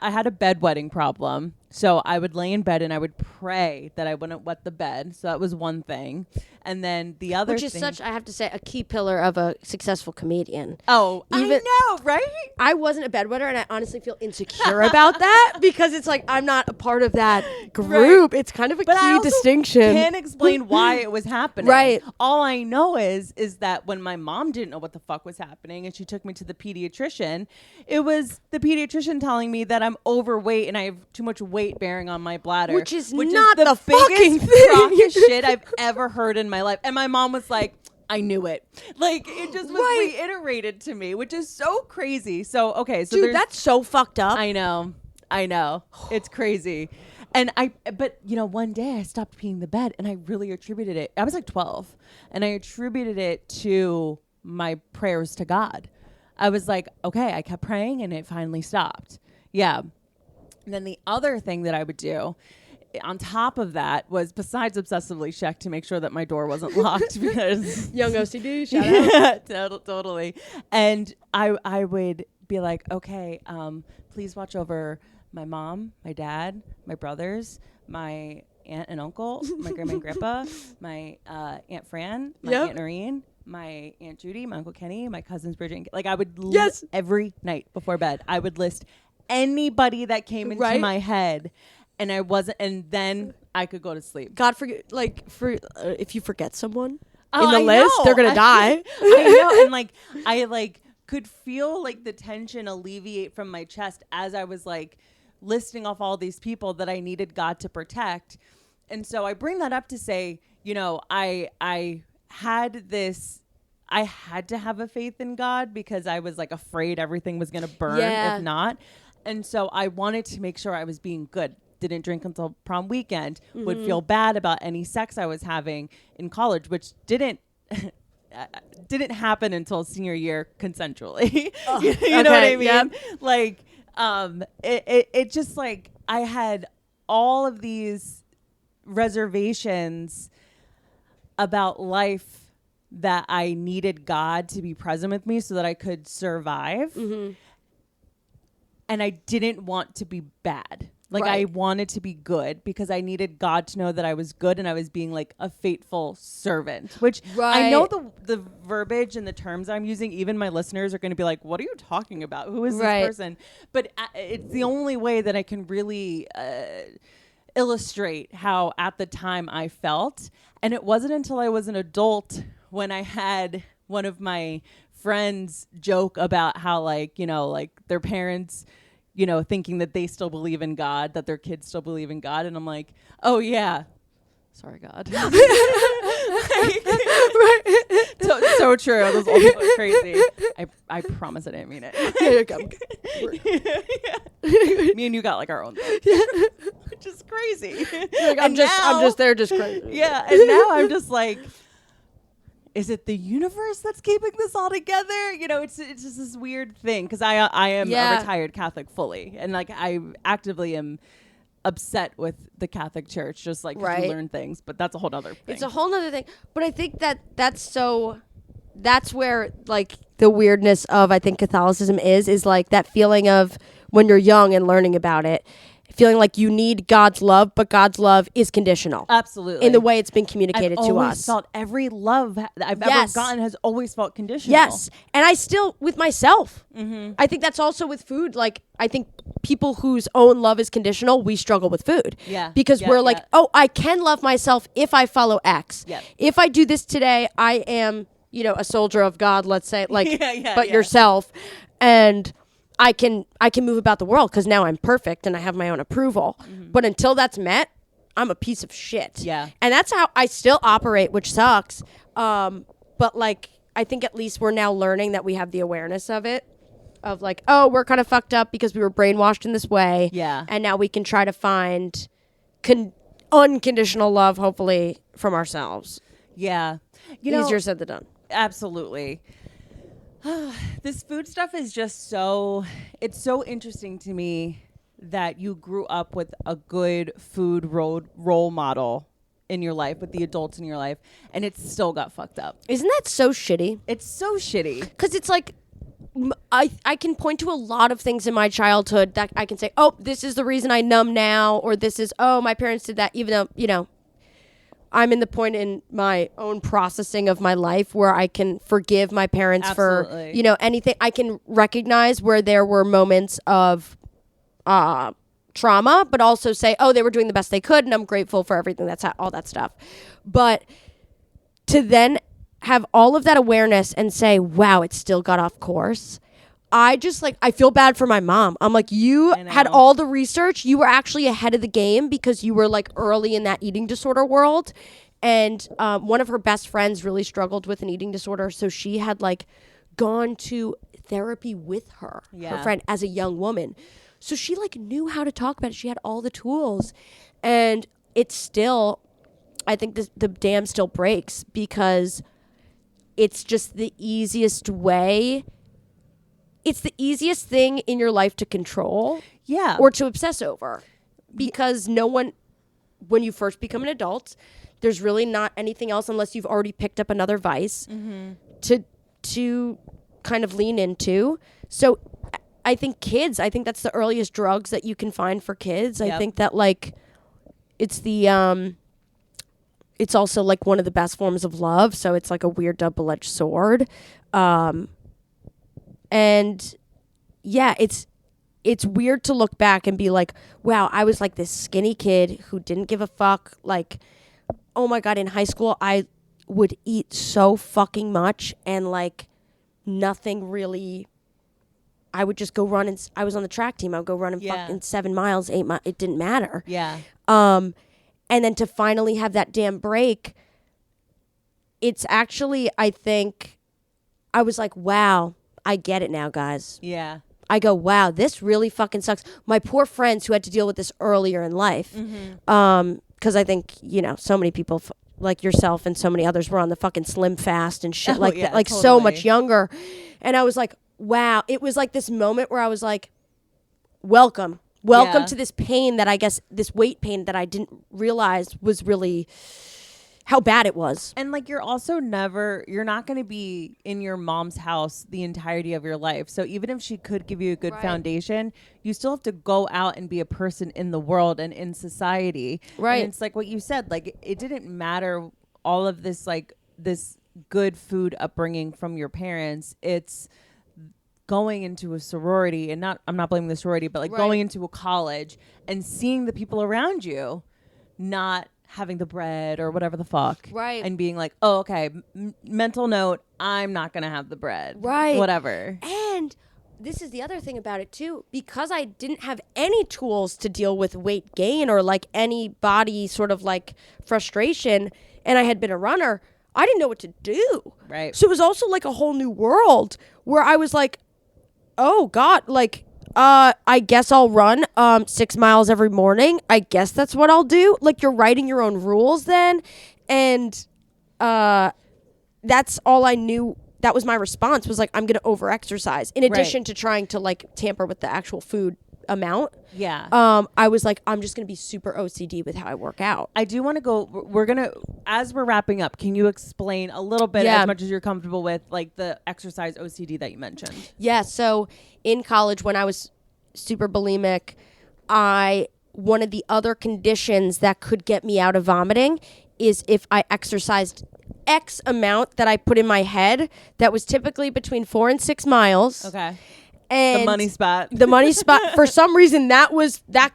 had a bedwetting problem. So I would lay in bed and I would pray that I wouldn't wet the bed. So that was one thing. And then the other Which is thing, such, I have to say, a key pillar of a successful comedian. Oh, Even- I know, right? I wasn't a bedwetter, and I honestly feel insecure about that because it's like I'm not a part of that group. It's kind of a But I key also distinction. can't explain why it was happening. Right. All I know is that when my mom didn't know what the fuck was happening and she took me to the pediatrician, it was the pediatrician telling me that I'm overweight and I have too much weight bearing on my bladder. Which is not the biggest fucking crock thing. of shit I've ever heard in my life. And my mom was like, I knew it. Like, it just was Right. reiterated to me, which is so crazy. So, okay. So Dude, there's, that's so fucked up. I know. It's crazy. But you know, one day I stopped peeing the bed and I really attributed it. I was like 12 and I attributed it to my prayers to God. I was like, okay, I kept praying and it finally stopped. Yeah. And then the other thing that I would do on top of that was, besides obsessively check to make sure that my door wasn't locked because Young OCD, shout out. yeah, totally. And I would be like, okay, please watch over my mom, my dad, my brothers, my aunt and uncle, my grandma and grandpa, my Aunt Fran, my Yep. Aunt Noreen, my Aunt Judy, my Uncle Kenny, my cousins Bridget. And like I would Yes. every night before bed, I would list anybody that came into Right. my head, and I wasn't, and then I could go to sleep. God forget, like for if you forget someone Oh, in the I list, know. they're gonna die. I know, and like I like could feel like the tension alleviate from my chest as I was like listing off all these people that I needed God to protect. And so I bring that up to say, you know, I had to have a faith in God because I was like afraid everything was going to burn Yeah. if not. And so I wanted to make sure I was being good. Didn't drink until prom weekend, would feel bad about any sex I was having in college, which didn't happen until senior year consensually. You know what I mean? Yep. Like, it just like I had all of these reservations about life that I needed God to be present with me so that I could survive. Mm-hmm. And I didn't want to be bad. Like Right. I wanted to be good because I needed God to know that I was good and I was being like a faithful servant, which I know Right. the verbiage and the terms I'm using, even my listeners are going to be like, what are you talking about? Who is Right. this person? But it's the only way that I can really illustrate how at the time I felt. And it wasn't until I was an adult when I had one of my friends joke about how like, you know, like their parents, you know, thinking that they still believe in God, that their kids still believe in God. And I'm like, oh yeah. Sorry, God. So true. Those old people are crazy. I promise I didn't mean it. Yeah. Me and you got like our own thing. Which is crazy. Like, I'm And just there just crazy. yeah. And now I'm just like, is it the universe that's keeping this all together? You know, it's just this weird thing because I am Yeah. a retired Catholic fully, and like I actively am upset with the Catholic Church, just like 'cause Right. you learn things, but that's a whole other thing. It's a whole nother thing. But I think that's where like the weirdness of I think Catholicism is like that feeling of when you're young and learning about it, feeling like you need God's love, but God's love is conditional. Absolutely. In the way it's been communicated I've to always us. felt every love that I've Yes. ever gotten has always felt conditional. Yes. And I still, with myself, Mm-hmm. I think that's also with food. Like, I think people whose own love is conditional, we struggle with food. Yeah. Because Yeah, we're like, yeah. oh, I can love myself if I follow X. Yep. If I do this today, I am, you know, a soldier of God, let's say, like, but Yeah. yourself. And I can move about the world because now I'm perfect and I have my own approval. But until that's met, I'm a piece of shit. Yeah. And that's how I still operate, which sucks. But like, I think at least we're now learning that we have the awareness of it. Of like, oh, we're kind of fucked up because we were brainwashed in this way. Yeah. And now we can try to find unconditional love, hopefully, from ourselves. Yeah. You know, Easier said than done. absolutely. This food stuff is just it's so interesting to me that you grew up with a good food role model in your life, with the adults in your life, and it still got fucked up. Isn't that so shitty? It's so shitty. Because it's like, I can point to a lot of things in my childhood that I can say, oh, this is the reason I numb now, or this is, oh, my parents did that, even though, you know, I'm in the point in my own processing of my life where I can forgive my parents for, Absolutely. you know, anything. I can recognize where there were moments of trauma, but also say, oh, they were doing the best they could, and I'm grateful for everything all that stuff. But to then have all of that awareness and say, wow, it still got off course. I just like, I feel bad for my mom. I'm like, you had all the research. You were actually ahead of the game because you were like early in that eating disorder world. And one of her best friends really struggled with an eating disorder. So she had like gone to therapy with her friend, as a young woman. So she like knew how to talk about it. She had all the tools. And it's still, I think the dam still breaks because it's just the easiest way. It's the easiest thing in your life to control. Yeah. Or to obsess over. Because no one, when you first become an adult, there's really not anything else unless you've already picked up another vice to kind of lean into. So I think that's the earliest drugs that you can find for kids. I think that like it's also like one of the best forms of love, so it's like a weird double-edged sword. And yeah, it's weird to look back and be like, wow, I was like this skinny kid who didn't give a fuck. Like, oh my God, in high school, I would eat so fucking much and like nothing really. I would just go run and I was on the track team. I would go run and fucking 7 miles, 8 miles. It didn't matter. Yeah. And then to finally have that damn break, it's actually, I think, I was like, wow, I get it now, guys. Yeah. I go, wow, this really fucking sucks. My poor friends who had to deal with this earlier in life, because I think, so many people like yourself and so many others were on the fucking slim fast and shit that, like totally. So much younger. And I was like, wow. It was like this moment where I was like, welcome to this pain that I guess, this weight pain that I didn't realize was really how bad it was. And like, you're not going to be in your mom's house the entirety of your life. So even if she could give you a good foundation, you still have to go out and be a person in the world and in society. Right. And it's like what you said, like it didn't matter all of this, like this good food upbringing from your parents. It's going into a sorority and I'm not blaming the sorority, but like going into a college and seeing the people around you not having the bread or whatever the fuck. Right. And being like, oh, okay, mental note, I'm not going to have the bread. Right. Whatever. And this is the other thing about it too, because I didn't have any tools to deal with weight gain or like any body sort of like frustration, and I had been a runner, I didn't know what to do. Right. So it was also like a whole new world where I was like, oh God, like, I guess I'll run 6 miles every morning. I guess that's what I'll do. Like, you're writing your own rules then. And that's all I knew. That was my response, was like, I'm going to over-exercise. In addition to trying to, like, tamper with the actual food amount. Yeah. I was like, I'm just going to be super OCD with how I work out. I do want to go, we're going to, as we're wrapping up, can you explain a little bit, as much as you're comfortable with, like, the exercise OCD that you mentioned? Yeah, so in college, when I was super bulimic, one of the other conditions that could get me out of vomiting is if I exercised X amount that I put in my head that was typically between 4 and 6 miles. Okay. And the money spot. For some reason, that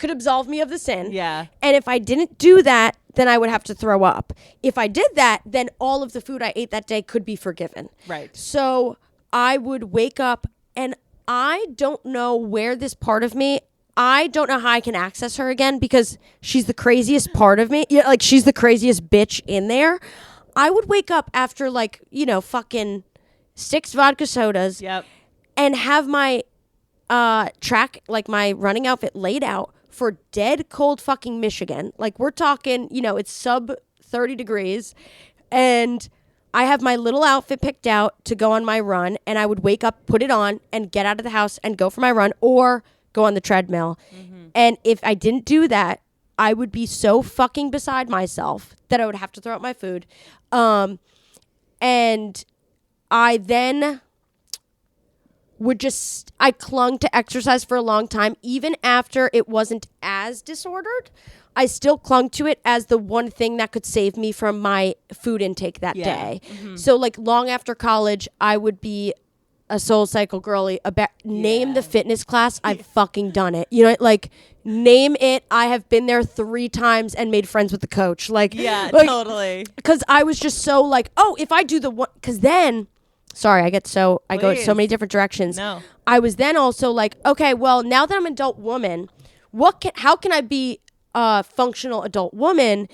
could absolve me of the sin. Yeah. And if I didn't do that, then I would have to throw up. If I did that, then all of the food I ate that day could be forgiven. Right. So I would wake up, and I don't know where this part of me, I don't know how I can access her again, because she's the craziest part of me. Yeah, like, she's the craziest bitch in there. I would wake up after, like, fucking 6 vodka sodas. Yep. And have my track, like my running outfit, laid out for dead cold fucking Michigan. Like, we're talking, it's sub 30 degrees. And I have my little outfit picked out to go on my run. And I would wake up, put it on, and get out of the house and go for my run or go on the treadmill. Mm-hmm. And if I didn't do that, I would be so fucking beside myself that I would have to throw out my food. And I then I clung to exercise for a long time. Even after it wasn't as disordered, I still clung to it as the one thing that could save me from my food intake that day. Mm-hmm. So, like, long after college, I would be a Soul Cycle girly. Name the fitness class, I've fucking done it. Like, name it. I have been there 3 times and made friends with the coach. Like, totally. Because I was just so like, oh, if I do the one, because then. Sorry, I go so many different directions. No. I was then also like, okay, well, now that I'm an adult woman, how can I be a functional adult woman?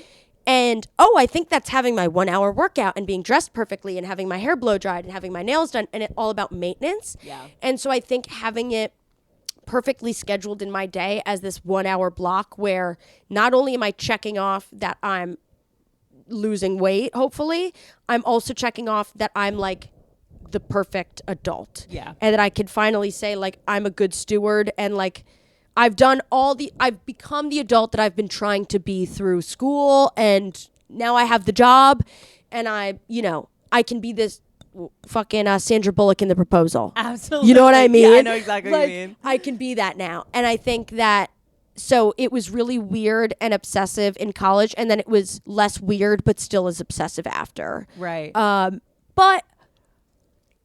And, I think that's having my 1 hour workout and being dressed perfectly and having my hair blow dried and having my nails done, and it's all about maintenance. Yeah. And so I think having it perfectly scheduled in my day as this 1 hour block where not only am I checking off that I'm losing weight, hopefully, I'm also checking off that I'm like the perfect adult. Yeah. And that I can finally say, like, I'm a good steward, and like I've become the adult that I've been trying to be through school, and now I have the job, and I can be this fucking Sandra Bullock in The Proposal. Absolutely. You know what I mean? Yeah, I know exactly what you mean. I can be that now. And I think that So it was really weird and obsessive in college, and then it was less weird but still as obsessive after. Right. But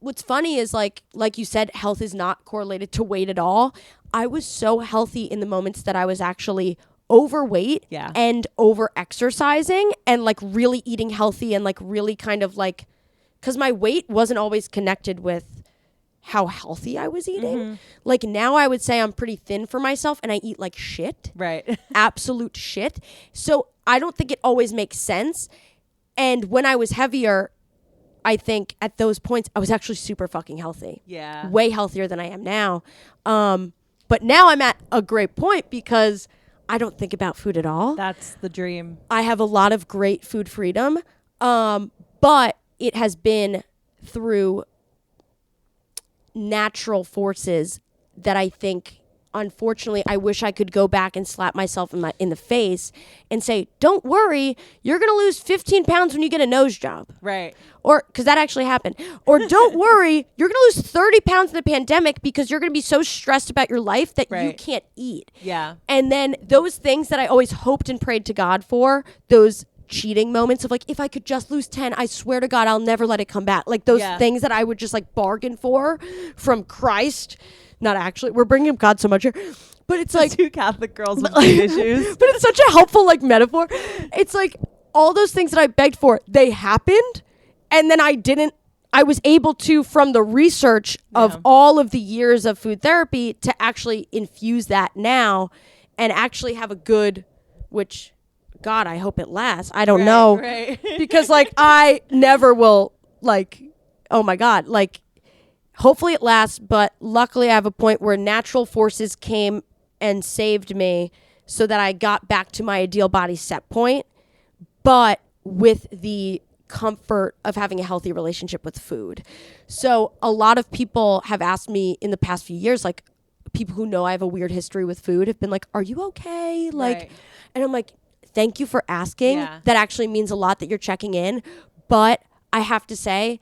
what's funny is like you said, health is not correlated to weight at all. I was so healthy in the moments that I was actually overweight and over exercising and like really eating healthy and like really kind of like, because my weight wasn't always connected with how healthy I was eating. Like now I would say I'm pretty thin for myself and I eat like shit. Right. Absolute shit. So I don't think it always makes sense. And when I was heavier, I think at those points I was actually super fucking healthy. Yeah. Way healthier than I am now. But now I'm at a great point because I don't think about food at all. That's the dream. I have a lot of great food freedom. But it has been through natural forces that I think, unfortunately, I wish I could go back and slap myself in the face and say, don't worry, you're going to lose 15 pounds when you get a nose job. Right. Or, because that actually happened. Or don't worry, you're going to lose 30 pounds in the pandemic because you're going to be so stressed about your life that you can't eat. Yeah. And then those things that I always hoped and prayed to God for, those cheating moments of like, if I could just lose 10, I swear to God, I'll never let it come back. Like those things that I would just like bargain for from Christ. Not actually, we're bringing up God so much here, but it's like two Catholic girls with food issues. But it's such a helpful like metaphor. It's like all those things that I begged for, they happened. And then I was able to, from the research of all of the years of food therapy, to actually infuse that now and actually have a good, which God, I hope it lasts. I don't know. Right. Because like I never will like, oh my God, like hopefully it lasts. But luckily I have a point where natural forces came and saved me so that I got back to my ideal body set point, but with the comfort of having a healthy relationship with food. So a lot of people have asked me in the past few years, like people who know I have a weird history with food have been like, are you okay? Like, and I'm like, thank you for asking. That actually means a lot that you're checking in. But I have to say,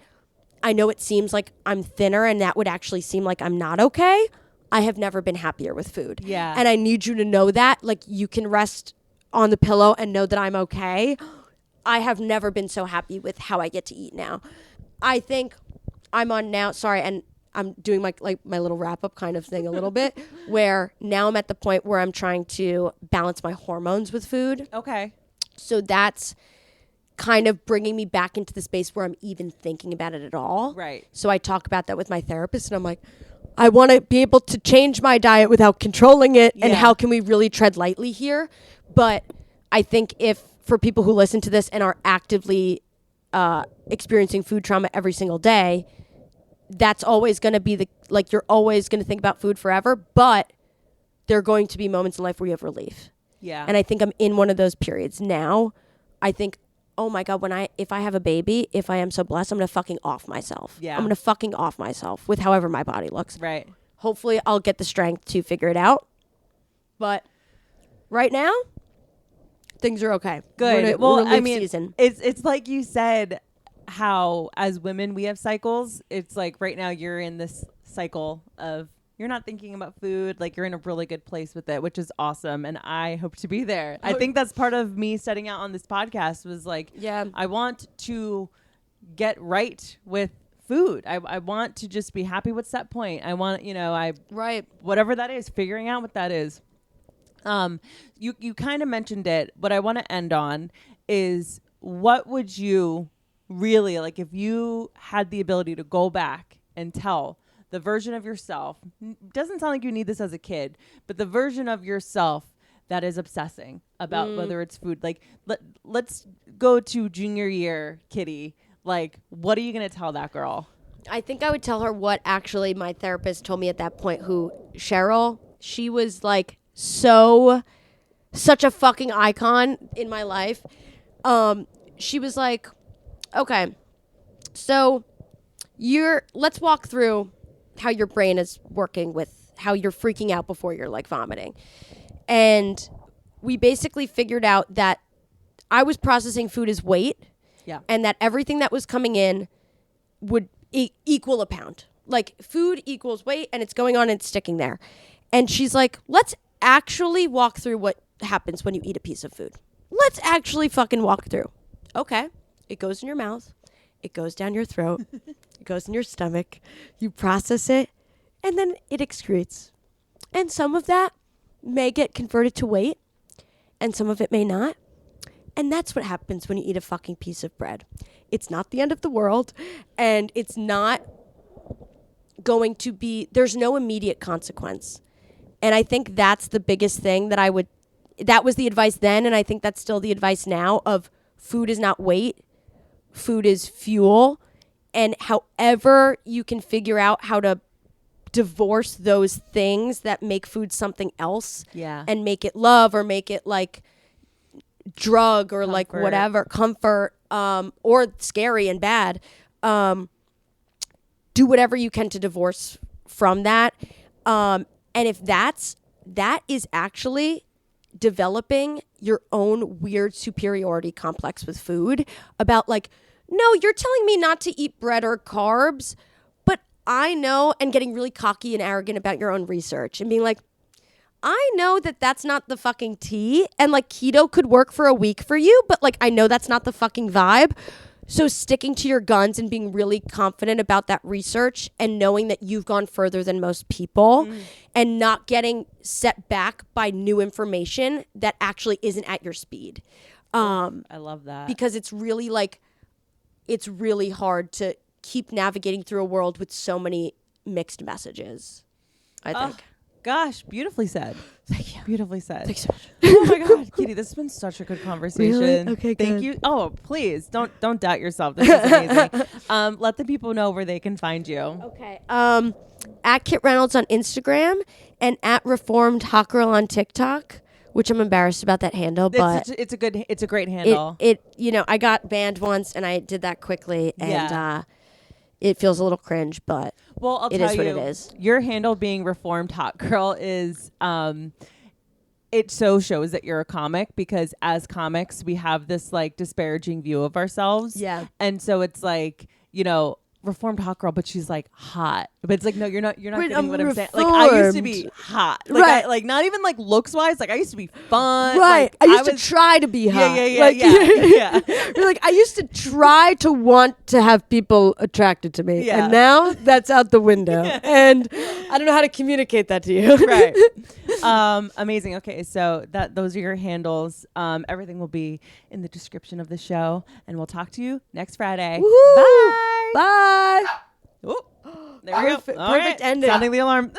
I know it seems like I'm thinner and that would actually seem like I'm not okay. I have never been happier with food. Yeah. And I need you to know that. Like you can rest on the pillow and know that I'm okay. I have never been so happy with how I get to eat now. I think I'm on now, sorry, and I'm doing my little wrap up kind of thing a little bit, where now I'm at the point where I'm trying to balance my hormones with food. Okay. So that's kind of bringing me back into the space where I'm even thinking about it at all. Right. So I talk about that with my therapist and I'm like, I want to be able to change my diet without controlling it. And how can we really tread lightly here? But I think if for people who listen to this and are actively experiencing food trauma every single day, that's always going to be you're always going to think about food forever, but there are going to be moments in life where you have relief. Yeah. And I think I'm in one of those periods now. I think, oh my God, if I have a baby, if I am so blessed, I'm going to fucking off myself. Yeah. I'm going to fucking off myself with however my body looks. Right. Hopefully I'll get the strength to figure it out. But right now, things are okay. Good. Well, I mean, season. It's like you said, how as women we have cycles. It's like right now you're in this cycle of you're not thinking about food, like you're in a really good place with it, which is awesome, and I hope to be there. I think that's part of me setting out on this podcast was like, I want to get right with food. I want to just be happy with set point. I want, whatever that is, figuring out what that is. You kind of mentioned it. What I want to end on is, what would you really, like, if you had the ability to go back and tell the version of yourself, doesn't sound like you need this as a kid, but the version of yourself that is obsessing about whether it's food, like let's go to junior year Kitty, like what are you going to tell that girl? I think I would tell her what actually my therapist told me at that point, Cheryl, she was like such a fucking icon in my life. She was like, okay, so let's walk through how your brain is working with how you're freaking out before you're like vomiting. And we basically figured out that I was processing food as weight. Yeah. And that everything that was coming in would equal a pound. Like food equals weight and it's going on and it's sticking there. And she's like, let's actually walk through what happens when you eat a piece of food. Let's actually fucking walk through. Okay. It goes in your mouth. It goes down your throat. It goes in your stomach. You process it. And then it excretes. And some of that may get converted to weight. And some of it may not. And that's what happens when you eat a fucking piece of bread. It's not the end of the world. And it's not going to be, there's no immediate consequence. And I think that's the biggest thing that was the advice then. And I think that's still the advice now of food is not weight. Food is fuel. And however you can figure out how to divorce those things that make food something else and make it love or make it like drug or like whatever, comfort, or scary and bad. Do whatever you can to divorce from that. And if that is actually developing your own weird superiority complex with food about like, no, you're telling me not to eat bread or carbs, but I know, and getting really cocky and arrogant about your own research and being like, I know that that's not the fucking tea, and like keto could work for a week for you, but like I know that's not the fucking vibe. So sticking to your guns and being really confident about that research and knowing that you've gone further than most people and not getting set back by new information that actually isn't at your speed. I love that. Because it's really like, it's really hard to keep navigating through a world with so many mixed messages, I think. Gosh, beautifully said. Thank you. Beautifully said. Thanks so much. Oh my God, Kitty, this has been such a good conversation. Really? Okay, Thank good. you. Oh, please don't doubt yourself. This is amazing. Let the people know where they can find you. Okay. At Kit Reynolds on Instagram and at Reformed Hot Girl on TikTok, which I'm embarrassed about that handle, but it's a great handle. It I got banned once and I did that quickly and it feels a little cringe, but well, I'll it tell is you, what it is. Your handle being Reformed Hot Girl is it so shows that you're a comic, because as comics we have this like disparaging view of ourselves. Yeah. And so it's like, you know, Reformed Hot Girl, but she's like hot. But it's like, no, you're not getting what I'm saying. Like I used to be hot. Like, right. like not even like looks wise. Like I used to be fun. Right. Like, I used to try to be hot. Yeah. You're like, I used to try to want to have people attracted to me. Yeah. And now that's out the window. And I don't know how to communicate that to you. Right. Amazing. Okay, so those are your handles. Everything will be in the description of the show, and we'll talk to you next Friday. Woo-hoo. Bye. Bye. Oh, there we go. Perfect All right. ending. Sounding the alarm.